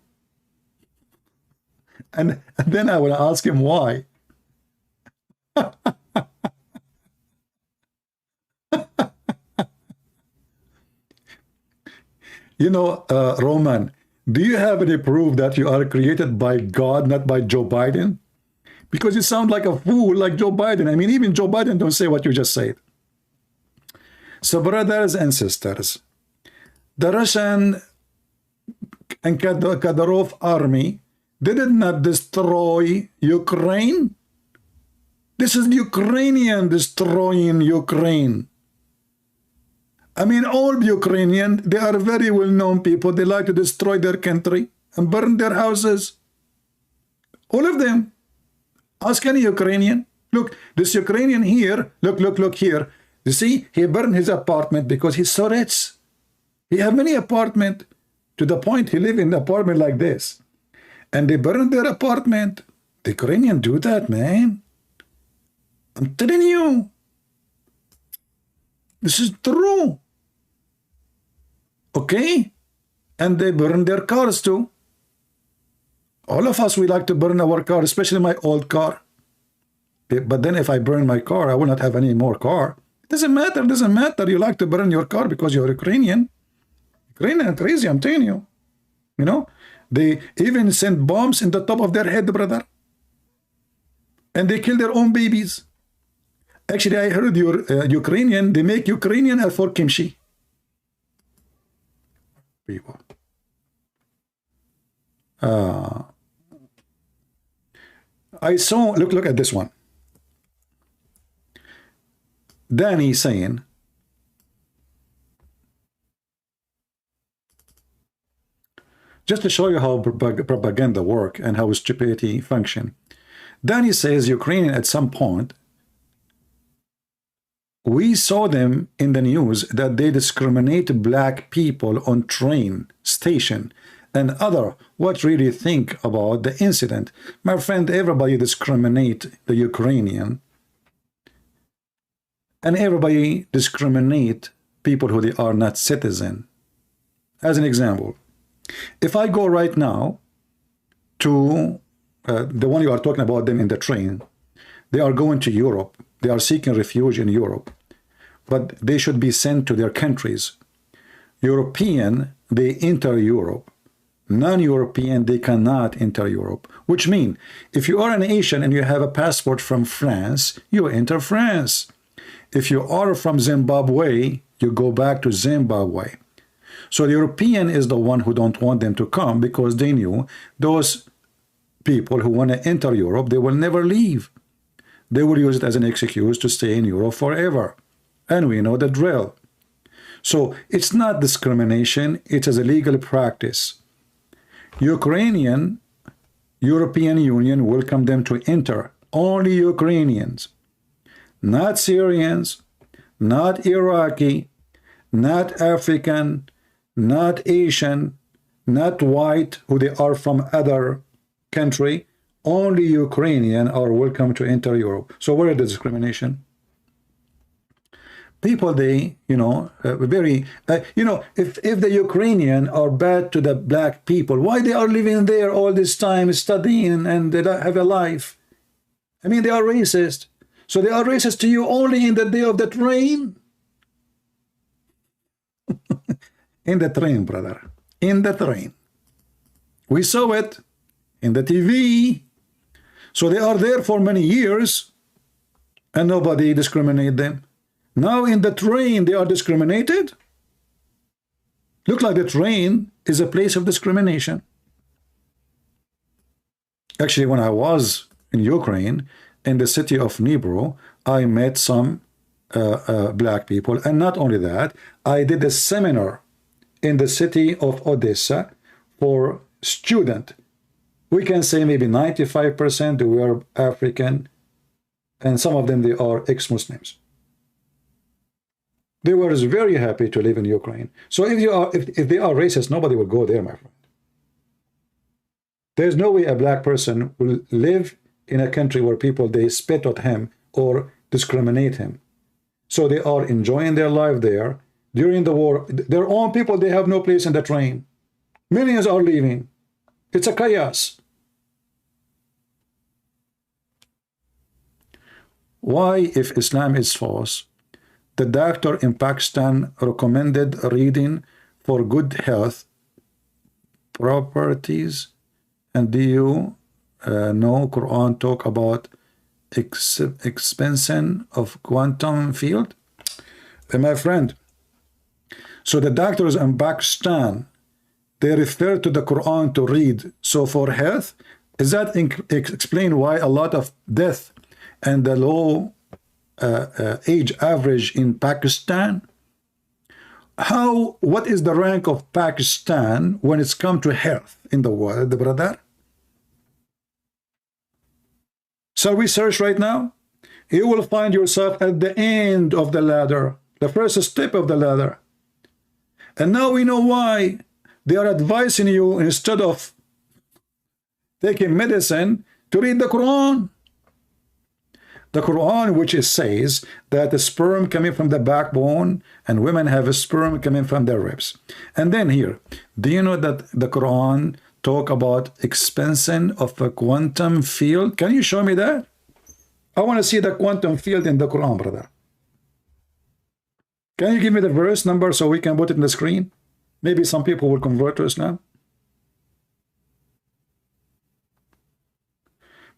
And then I will ask him why. You know, Roman, do you have any proof that you are created by God, not by Joe Biden? Because you sound like a fool like Joe Biden. I mean, even Joe Biden don't say what you just said. So, brothers and sisters, the Russian and Kadyrov army did not destroy Ukraine. This is Ukrainian destroying Ukraine. I mean, all Ukrainian, they are very well-known people. They like to destroy their country and burn their houses. All of them. Ask any Ukrainian. Look, this Ukrainian here, look here. You see, he burned his apartment because he's so rich. He have many apartments to the point he live in an apartment like this. And they burned their apartment. The Ukrainian do that, man. I'm telling you. This is true. Okay? And they burn their cars too. All of us, we like to burn our car, especially my old car. But then if I burn my car, I will not have any more car. It doesn't matter. You like to burn your car because you're Ukrainian. Ukrainian are crazy, I'm telling you. You know, they even send bombs in the top of their head, brother. And they kill their own babies. Actually, I heard your Ukrainian, they make Ukrainian for kimchi. People. I saw, look at this one. Danny saying, just to show you how propaganda work and how stupidity function. Danny says Ukrainian at some point, we saw them in the news that they discriminate black people on train station and other. What really think about the incident? My friend, everybody discriminate the Ukrainian. And everybody discriminate people who they are not citizen. As an example, if I go right now to the one you are talking about them in the train, they are going to Europe. They are seeking refuge in Europe, but they should be sent to their countries. European, they enter Europe. Non-European, they cannot enter Europe, which means if you are an Asian and you have a passport from France, you enter France. If you are from Zimbabwe, you go back to Zimbabwe. So the European is the one who don't want them to come because they knew those people who want to enter Europe, they will never leave. They will use it as an excuse to stay in Europe forever. And we know the drill. So it's not discrimination, it is a legal practice. Ukrainian, European Union welcome them to enter. Only Ukrainians. Not Syrians, not Iraqi, not African, not Asian, not white, who they are from other country. Only Ukrainian are welcome to enter Europe. So where is the discrimination? People, they, you know, if the Ukrainian are bad to the black people, why they are living there all this time studying and they have a life? I mean, they are racist. So they are racist to you only in the day of the train? In the train, brother. In the train. We saw it in the TV. So they are there for many years and nobody discriminate them. Now in the train they are discriminated. Look like the train is a place of discrimination. Actually, when I was in Ukraine, in the city of Dnipro, I met some black people. And not only that, I did a seminar in the city of Odessa for students. We can say maybe 95% were African, and some of them, they are ex-Muslims. They were very happy to live in Ukraine. So if they are racist, nobody will go there, my friend. There's no way a black person will live in a country where people, they spit at him or discriminate him. So they are enjoying their life there. During the war, their own people, they have no place in the train. Millions are leaving. It's a chaos. Why, if Islam is false, the doctor in Pakistan recommended reading for good health properties, and do you know Quran talk about expansion of quantum field? My friend, so the doctors in Pakistan, they refer to the Quran to read. So for health, is that explain why a lot of death and the low age average in Pakistan. What is the rank of Pakistan when it's come to health in the world, brother? Shall we search right now? You will find yourself at the end of the ladder, the first step of the ladder. And now we know why they are advising you, instead of taking medicine, to read the Quran. The Quran, which says that the sperm coming from the backbone and women have a sperm coming from their ribs. And then here, do you know that the Quran talk about expansion of a quantum field? Can you show me that? I want to see the quantum field in the Quran, brother. Can you give me the verse number so we can put it in the screen? Maybe some people will convert to Islam.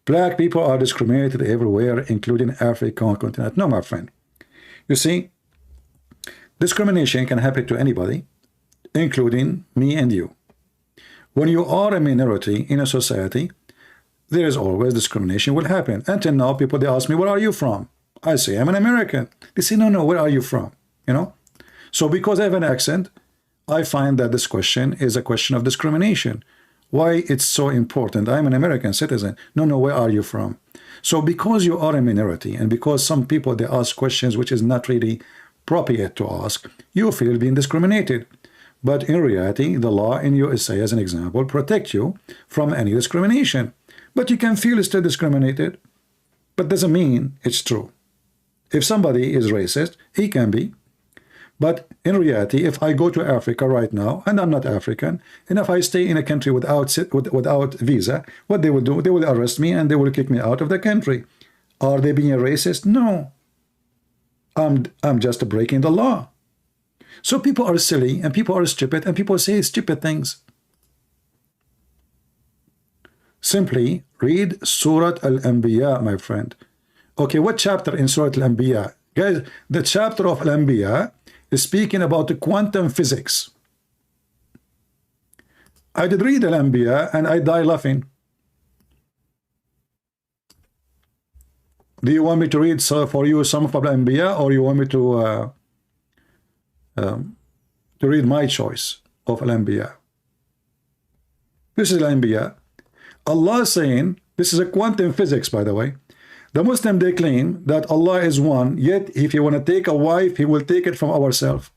Black people are discriminated everywhere, including African continent. No, my friend. You see, discrimination can happen to anybody, including me and you. When you are a minority in a society, there is always discrimination will happen. Until now, people, they ask me, where are you from? I say, I'm an American. They say, no, where are you from? You know? So because I have an accent, I find that this question is a question of discrimination. Why it's so important? I'm an American citizen. No, where are you from? So because you are a minority, and because some people, they ask questions which is not really appropriate to ask, you feel being discriminated. But in reality, the law in USA, as an example, protect you from any discrimination. But you can feel still discriminated, but doesn't mean it's true. If somebody is racist, he can be. But in reality, if I go to Africa right now, and I'm not African, and if I stay in a country without visa, what they will do, they will arrest me and they will kick me out of the country. Are they being racist? No. I'm just breaking the law. So people are silly, and people are stupid, and people say stupid things. Simply read Surah Al-Anbiya, my friend. Okay, what chapter in Surah Al-Anbiya? Guys, the chapter of Al-Anbiya is speaking about the quantum physics. I did read Al-Anbiya and I die laughing. Do you want me to read for you some of Al-Anbiya, or you want me to read my choice of Al-Anbiya? This is Al-Anbiya. Allah is saying, this is a quantum physics, by the way. The Muslim, they claim that Allah is one, yet if you want to take a wife, he will take it from ourselves.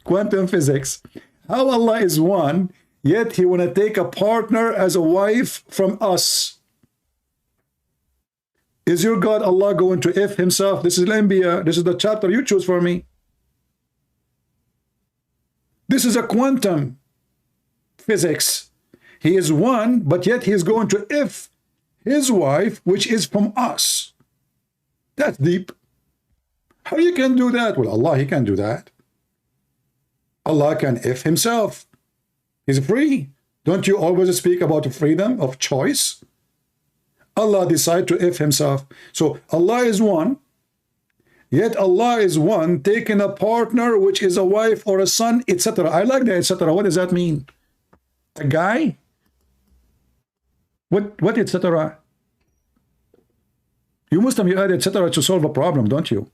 Quantum physics. How Allah is one, yet he want to take a partner as a wife from us. Is your God Allah going to if himself? This is Al-Anbiya. This is the chapter you choose for me. This is a quantum physics. He is one, but yet he is going to if his wife, which is from us. That's deep. How you can do that? Well, Allah, he can do that. Allah can if himself. He's free. Don't you always speak about the freedom of choice? Allah decide to if himself. So Allah is one, yet Allah is one, taking a partner, which is a wife or a son, etc. I like that, etc. What does that mean? A guy? What etc.? You Muslim, you add etc. to solve a problem, don't you?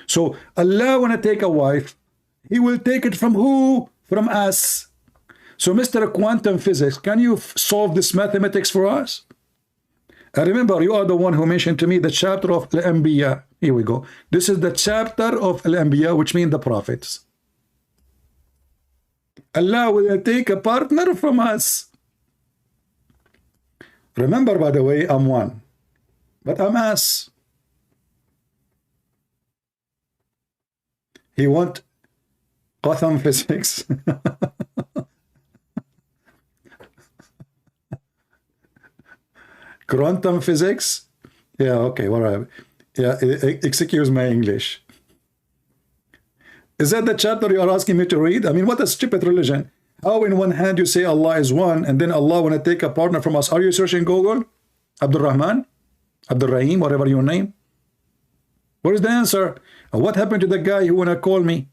So Allah want to take a wife, he will take it from who? From us. So Mr. Quantum Physics, can you solve this mathematics for us? I remember you are the one who mentioned to me the chapter of Al-Anbiya. Here we go. This is the chapter of Al-Anbiya, which means the prophets. Allah will take a partner from us. Remember, by the way, I'm one, but I'm us. He want quantum physics. Quantum physics? Yeah, okay, whatever. Yeah, excuse my English. Is that the chapter you are asking me to read? I mean, what a stupid religion. How in one hand you say Allah is one, and then Allah want to take a partner from us? Are you searching Google? Abdul Rahman? Abdul Rahim, whatever your name? What is the answer? What happened to the guy who want to call me?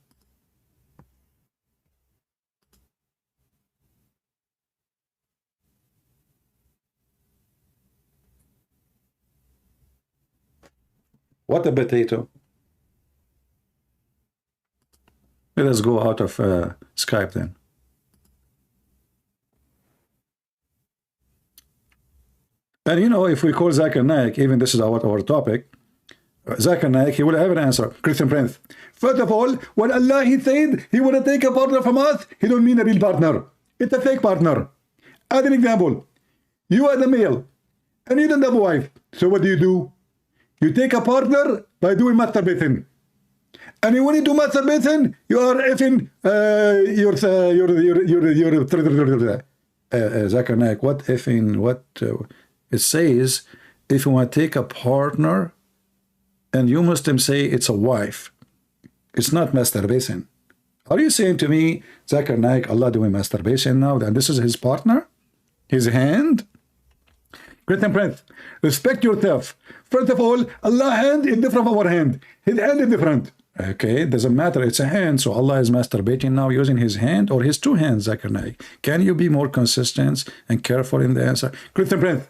What a potato. Let us go out of Skype then. And you know, if we call Zakir Naik, even this is our topic, Zakir Naik, he will have an answer. Christian Prince. First of all, when Allah he said he want to take a partner from us, he don't mean a real partner. It's a fake partner. As an example, you are the male and you don't have a wife. So what do? You take a partner by doing masturbation. And when you do masturbation, you are effing Zakir Naik, what effing, what it says, if you want to take a partner, and you Muslims say it's a wife, it's not masturbation. Are you saying to me, Zakir Naik, Allah doing masturbation now, and this is his partner? His hand? Christian Prince, respect yourself. First of all, Allah's hand is different from our hand. His hand is different. Okay, it doesn't matter, it's a hand. So Allah is masturbating now using his hand or his two hands, Zakir Naik. Can you be more consistent and careful in the answer? Christian Prince,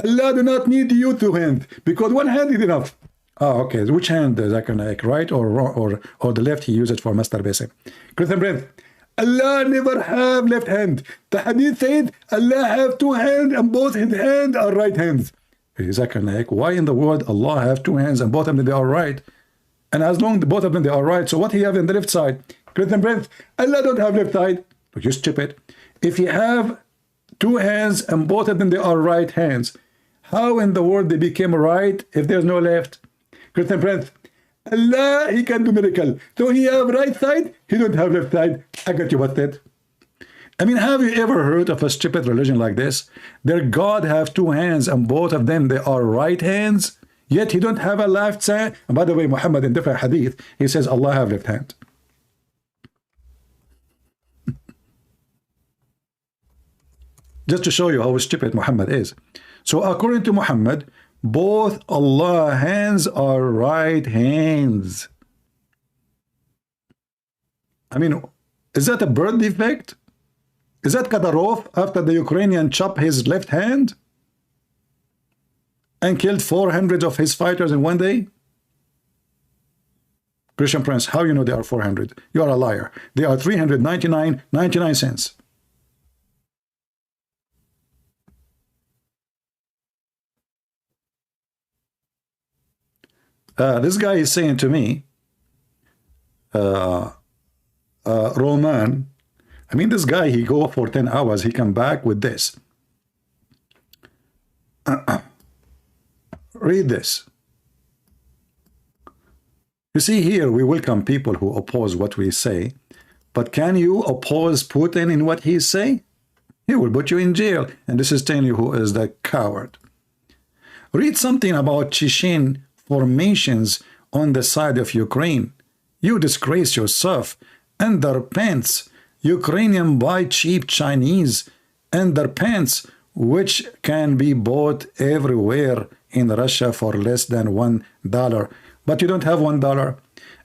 Allah do not need you two hands because one hand is enough. Ah, okay. Which hand, Zakir Naik, right or wrong, or the left? He uses it for masturbation. Christian Prince, Allah never have left hand. The hadith said Allah have two hands and both his hands are right hands. Zakir Naik, why in the world Allah have two hands and both of them they are right? And as long as both of them they are right, so what he have in the left side? Christian Prince, Allah don't have left side. You stupid. If you have two hands and both of them they are right hands, how in the world they became right if there's no left? Christian Prince, Allah, he can do miracle. So he have right side, he don't have left side. I got you busted. I mean, have you ever heard of a stupid religion like this? Their God have two hands and both of them they are right hands, yet he don't have a left side. And by the way, Muhammad in different hadith, he says Allah have left hand. Just to show you how stupid Muhammad is. So according to Muhammad, both Allah's hands are right hands. I mean, is that a birth defect? Is that Kadyrov after the Ukrainian chopped his left hand and killed 400 of his fighters in one day? Christian Prince, how you know they are 400? You are a liar. They are 399.99 cents. This guy is saying to me, Roman, I mean, this guy, he go for 10 hours, he come back with this. Read this. You see here, we welcome people who oppose what we say, but can you oppose Putin in what he say? He will put you in jail, and this is telling you who is the coward. Read something about Chechen formations on the side of Ukraine. You disgrace yourself. Underpants. Ukrainian buy cheap Chinese underpants, which can be bought everywhere in Russia for less than $1. But you don't have $1.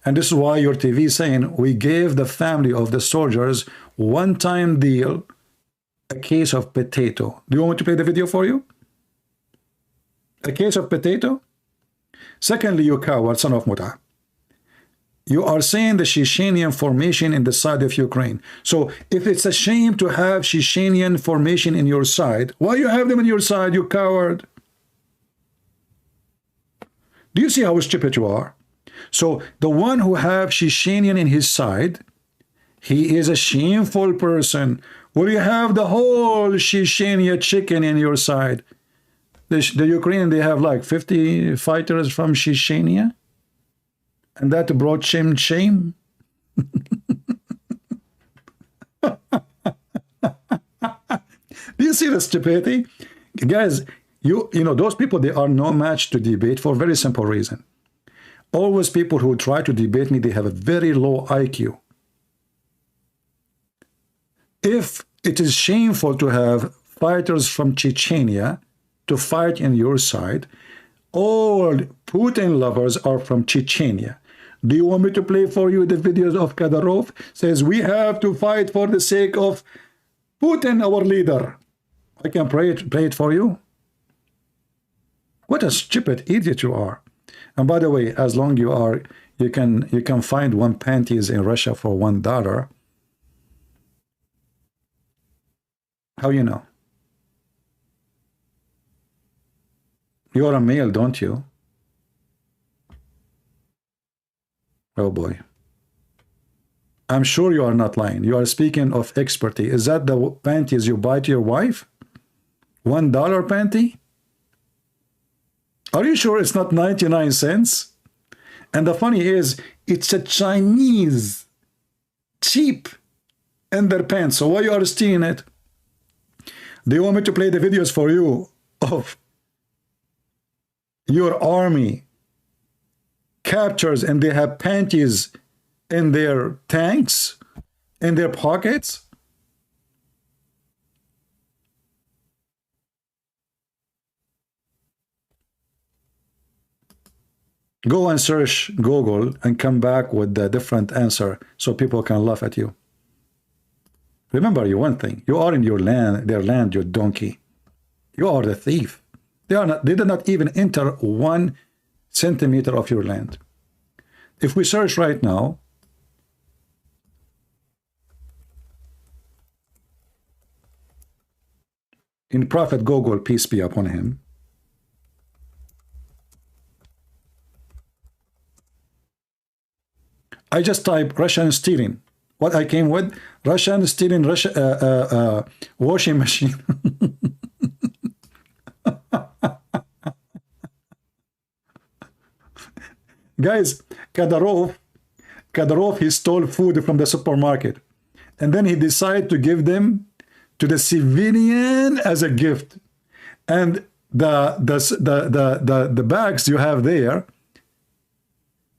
And this is why your TV is saying, we gave the family of the soldiers one-time deal, a case of potato. Do you want me to play the video for you? A case of potato? Secondly, you coward, son of Muta. You are saying the Chechenian formation in the side of Ukraine. So if it's a shame to have Chechenian formation in your side, why you have them in your side, you coward? Do you see how stupid you are? So the one who have Chechenian in his side, he is a shameful person. Will you have the whole Chechenia chicken in your side? The Ukrainian, they have like 50 fighters from Chechenia, and that brought shame. Do you see the stupidity? Guys, you know, those people, they are no match to debate for a very simple reason. Always people who try to debate me, they have a very low IQ. If it is shameful to have fighters from Chechnya to fight in your side, all Putin lovers are from Chechnya. Do you want me to play for you the videos of Kadyrov? Says we have to fight for the sake of Putin, our leader. I can play it for you. What a stupid idiot you are. And by the way, as long you can find one panties in Russia for $1. How you know? You're a male, don't you? Oh boy. I'm sure you are not lying. You are speaking of expertise. Is that the panties you buy to your wife? $1 panty? Are you sure it's not 99 cents? And the funny is, it's a Chinese cheap underpants. So why you are stealing it? Do you want me to play the videos for you of your army captures and they have panties in their tanks, in their pockets? Go and search Google and come back with a different answer so people can laugh at you. Remember you one thing, you are in your land, their land, you donkey. You are the thief. They did not even enter 1 centimeter of your land. If we search right now, in Prophet Google, peace be upon him, I just type Russian stealing. What I came with? Russian stealing washing machine. Guys, Kadyrov, he stole food from the supermarket. And then he decided to give them to the civilian as a gift. And the bags you have there,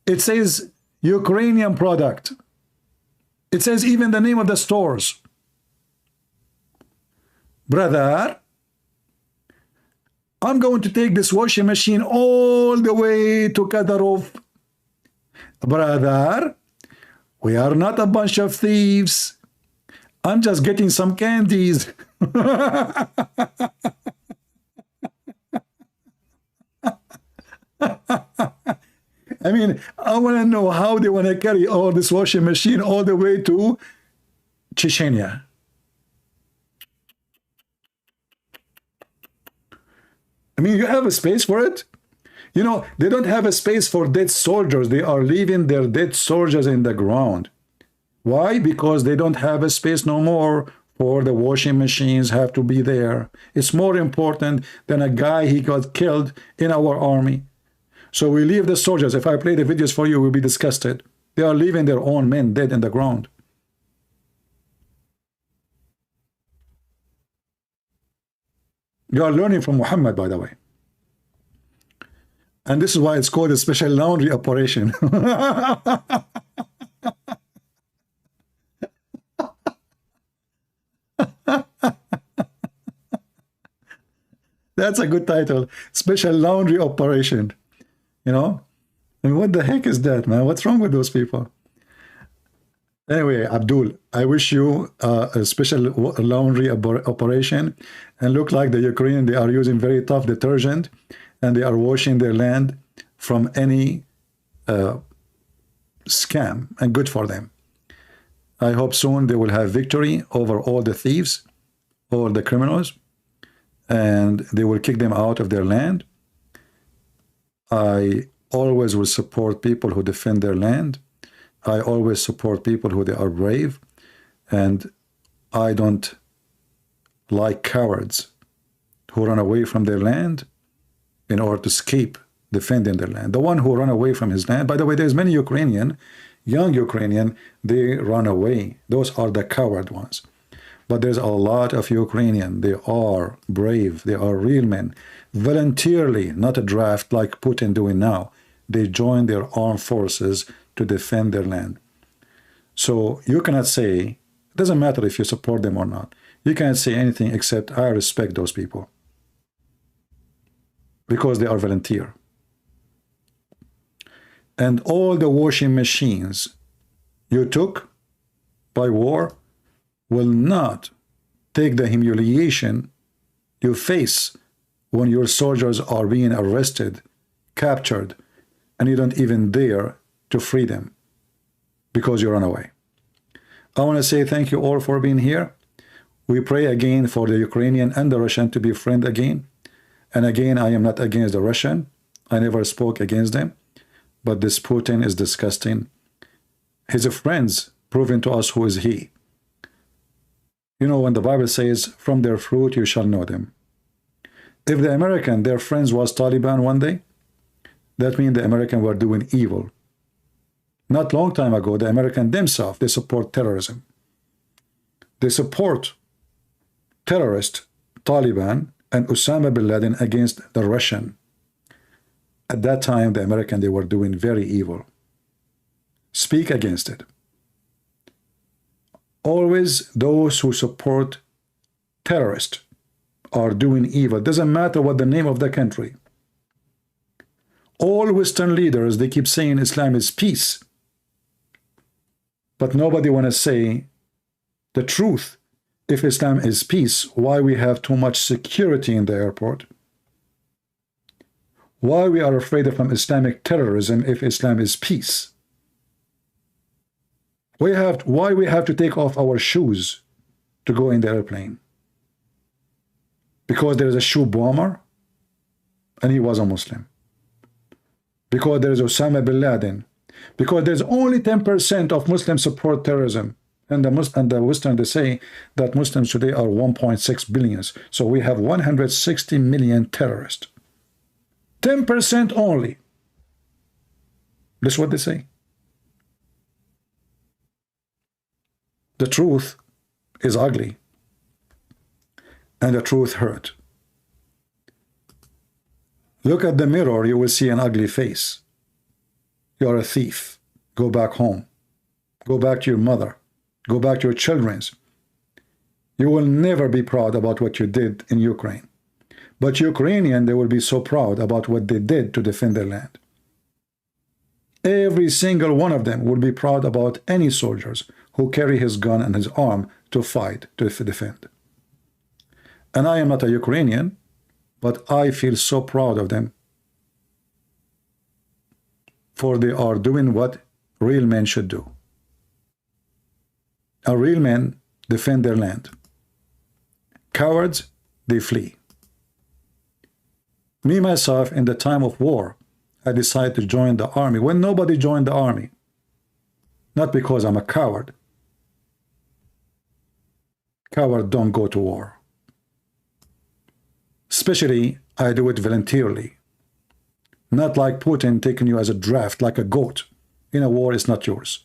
it says Ukrainian product. It says even the name of the stores. Brother, I'm going to take this washing machine all the way to Kadyrov. Brother, we are not a bunch of thieves. I'm just getting some candies. I mean, I want to know how they want to carry all this washing machine all the way to Chechnya. I mean, you have a space for it? You know, they don't have a space for dead soldiers. They are leaving their dead soldiers in the ground. Why? Because they don't have a space no more for the washing machines have to be there. It's more important than a guy he got killed in our army. So we leave the soldiers. If I play the videos for you, we'll be disgusted. They are leaving their own men dead in the ground. You are learning from Muhammad, by the way. And this is why it's called a special laundry operation. That's a good title. Special laundry operation. You know? I mean, what the heck is that, man? What's wrong with those people? Anyway, Abdul, I wish you a special laundry operation. And look like the Ukrainian, they are using very tough detergent and they are washing their land from any scam, and good for them. I hope soon they will have victory over all the thieves, all the criminals, and they will kick them out of their land. I always will support people who defend their land. I always support people who they are brave, and I don't like cowards who run away from their land in order to escape defending their land. The one who run away from his land, by the way, there's many Ukrainian, young Ukrainian, they run away. Those are the coward ones. But there's a lot of Ukrainian, they are brave, they are real men, voluntarily, not a draft like Putin doing now. They join their armed forces to defend their land. So you cannot say, it doesn't matter if you support them or not. You can't say anything except I respect those people. Because they are volunteer. And all the washing machines you took by war will not take the humiliation you face when your soldiers are being arrested, captured, and you don't even dare to free them because you run away. I want to say thank you all for being here. We pray again for the Ukrainian and the Russian to be friends again. And again, I am not against the Russian. I never spoke against them. But this Putin is disgusting. His friends proving to us who is he. You know, when the Bible says, from their fruit you shall know them. If the American, their friends was Taliban one day, that means the American were doing evil. Not long time ago, the American themselves, they support terrorism. They support terrorist Taliban and Osama bin Laden against the Russian. At that time, the American, they were doing very evil. Speak against it. Always those who support terrorists are doing evil. Doesn't matter what the name of the country. All Western leaders, they keep saying Islam is peace. But nobody want to say the truth. If Islam is peace, why we have too much security in the airport? Why we are afraid of Islamic terrorism if Islam is peace? Why we have to take off our shoes to go in the airplane? Because there is a shoe bomber and he was a Muslim. Because there is Osama bin Laden. Because there's only 10% of Muslims support terrorism. And the Western, they say that Muslims today are 1.6 billion. So we have 160 million terrorists. 10% only. That's what they say. The truth is ugly. And the truth hurt. Look at the mirror, you will see an ugly face. You are a thief. Go back home. Go back to your mother. Go back to your children's. You will never be proud about what you did in Ukraine. But Ukrainian, they will be so proud about what they did to defend their land. Every single one of them will be proud about any soldiers who carry his gun and his arm to fight, to defend. And I am not a Ukrainian, but I feel so proud of them. For they are doing what real men should do. A real men defend their land. Cowards, they flee. Me, myself, in the time of war, I decided to join the army when nobody joined the army. Not because I'm a coward. Cowards don't go to war. Especially, I do it voluntarily. Not like Putin taking you as a draft, like a goat. In a war, it's not yours.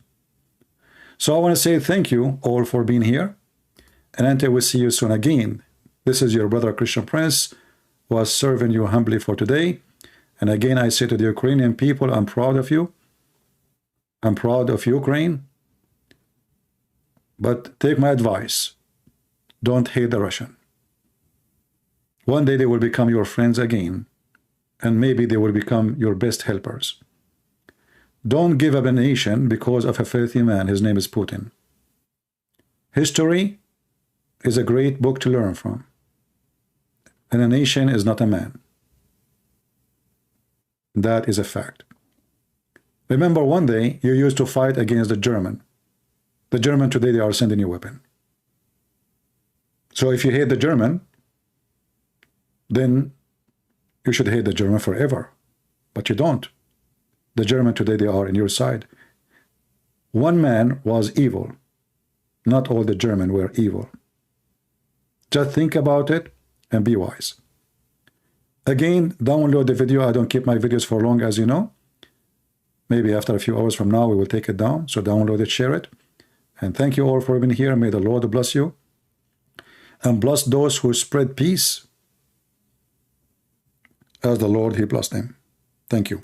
So I want to say thank you all for being here. And until we see you soon again, this is your brother Christian Prince, was serving you humbly for today. And again, I say to the Ukrainian people, I'm proud of you. I'm proud of Ukraine. But take my advice. Don't hate the Russian. One day they will become your friends again. And maybe they will become your best helpers. Don't give up a nation because of a filthy man. His name is Putin. History is a great book to learn from. And a nation is not a man. That is a fact. Remember, one day you used to fight against the German. The German today, they are sending you a weapon. So if you hate the German, then you should hate the German forever. But you don't. The German today, they are on your side. One man was evil. Not all the German were evil. Just think about it and be wise. Again, download the video. I don't keep my videos for long, as you know. Maybe after a few hours from now, we will take it down. So download it, share it. And thank you all for being here. May the Lord bless you. And bless those who spread peace as the Lord, He blessed them. Thank you.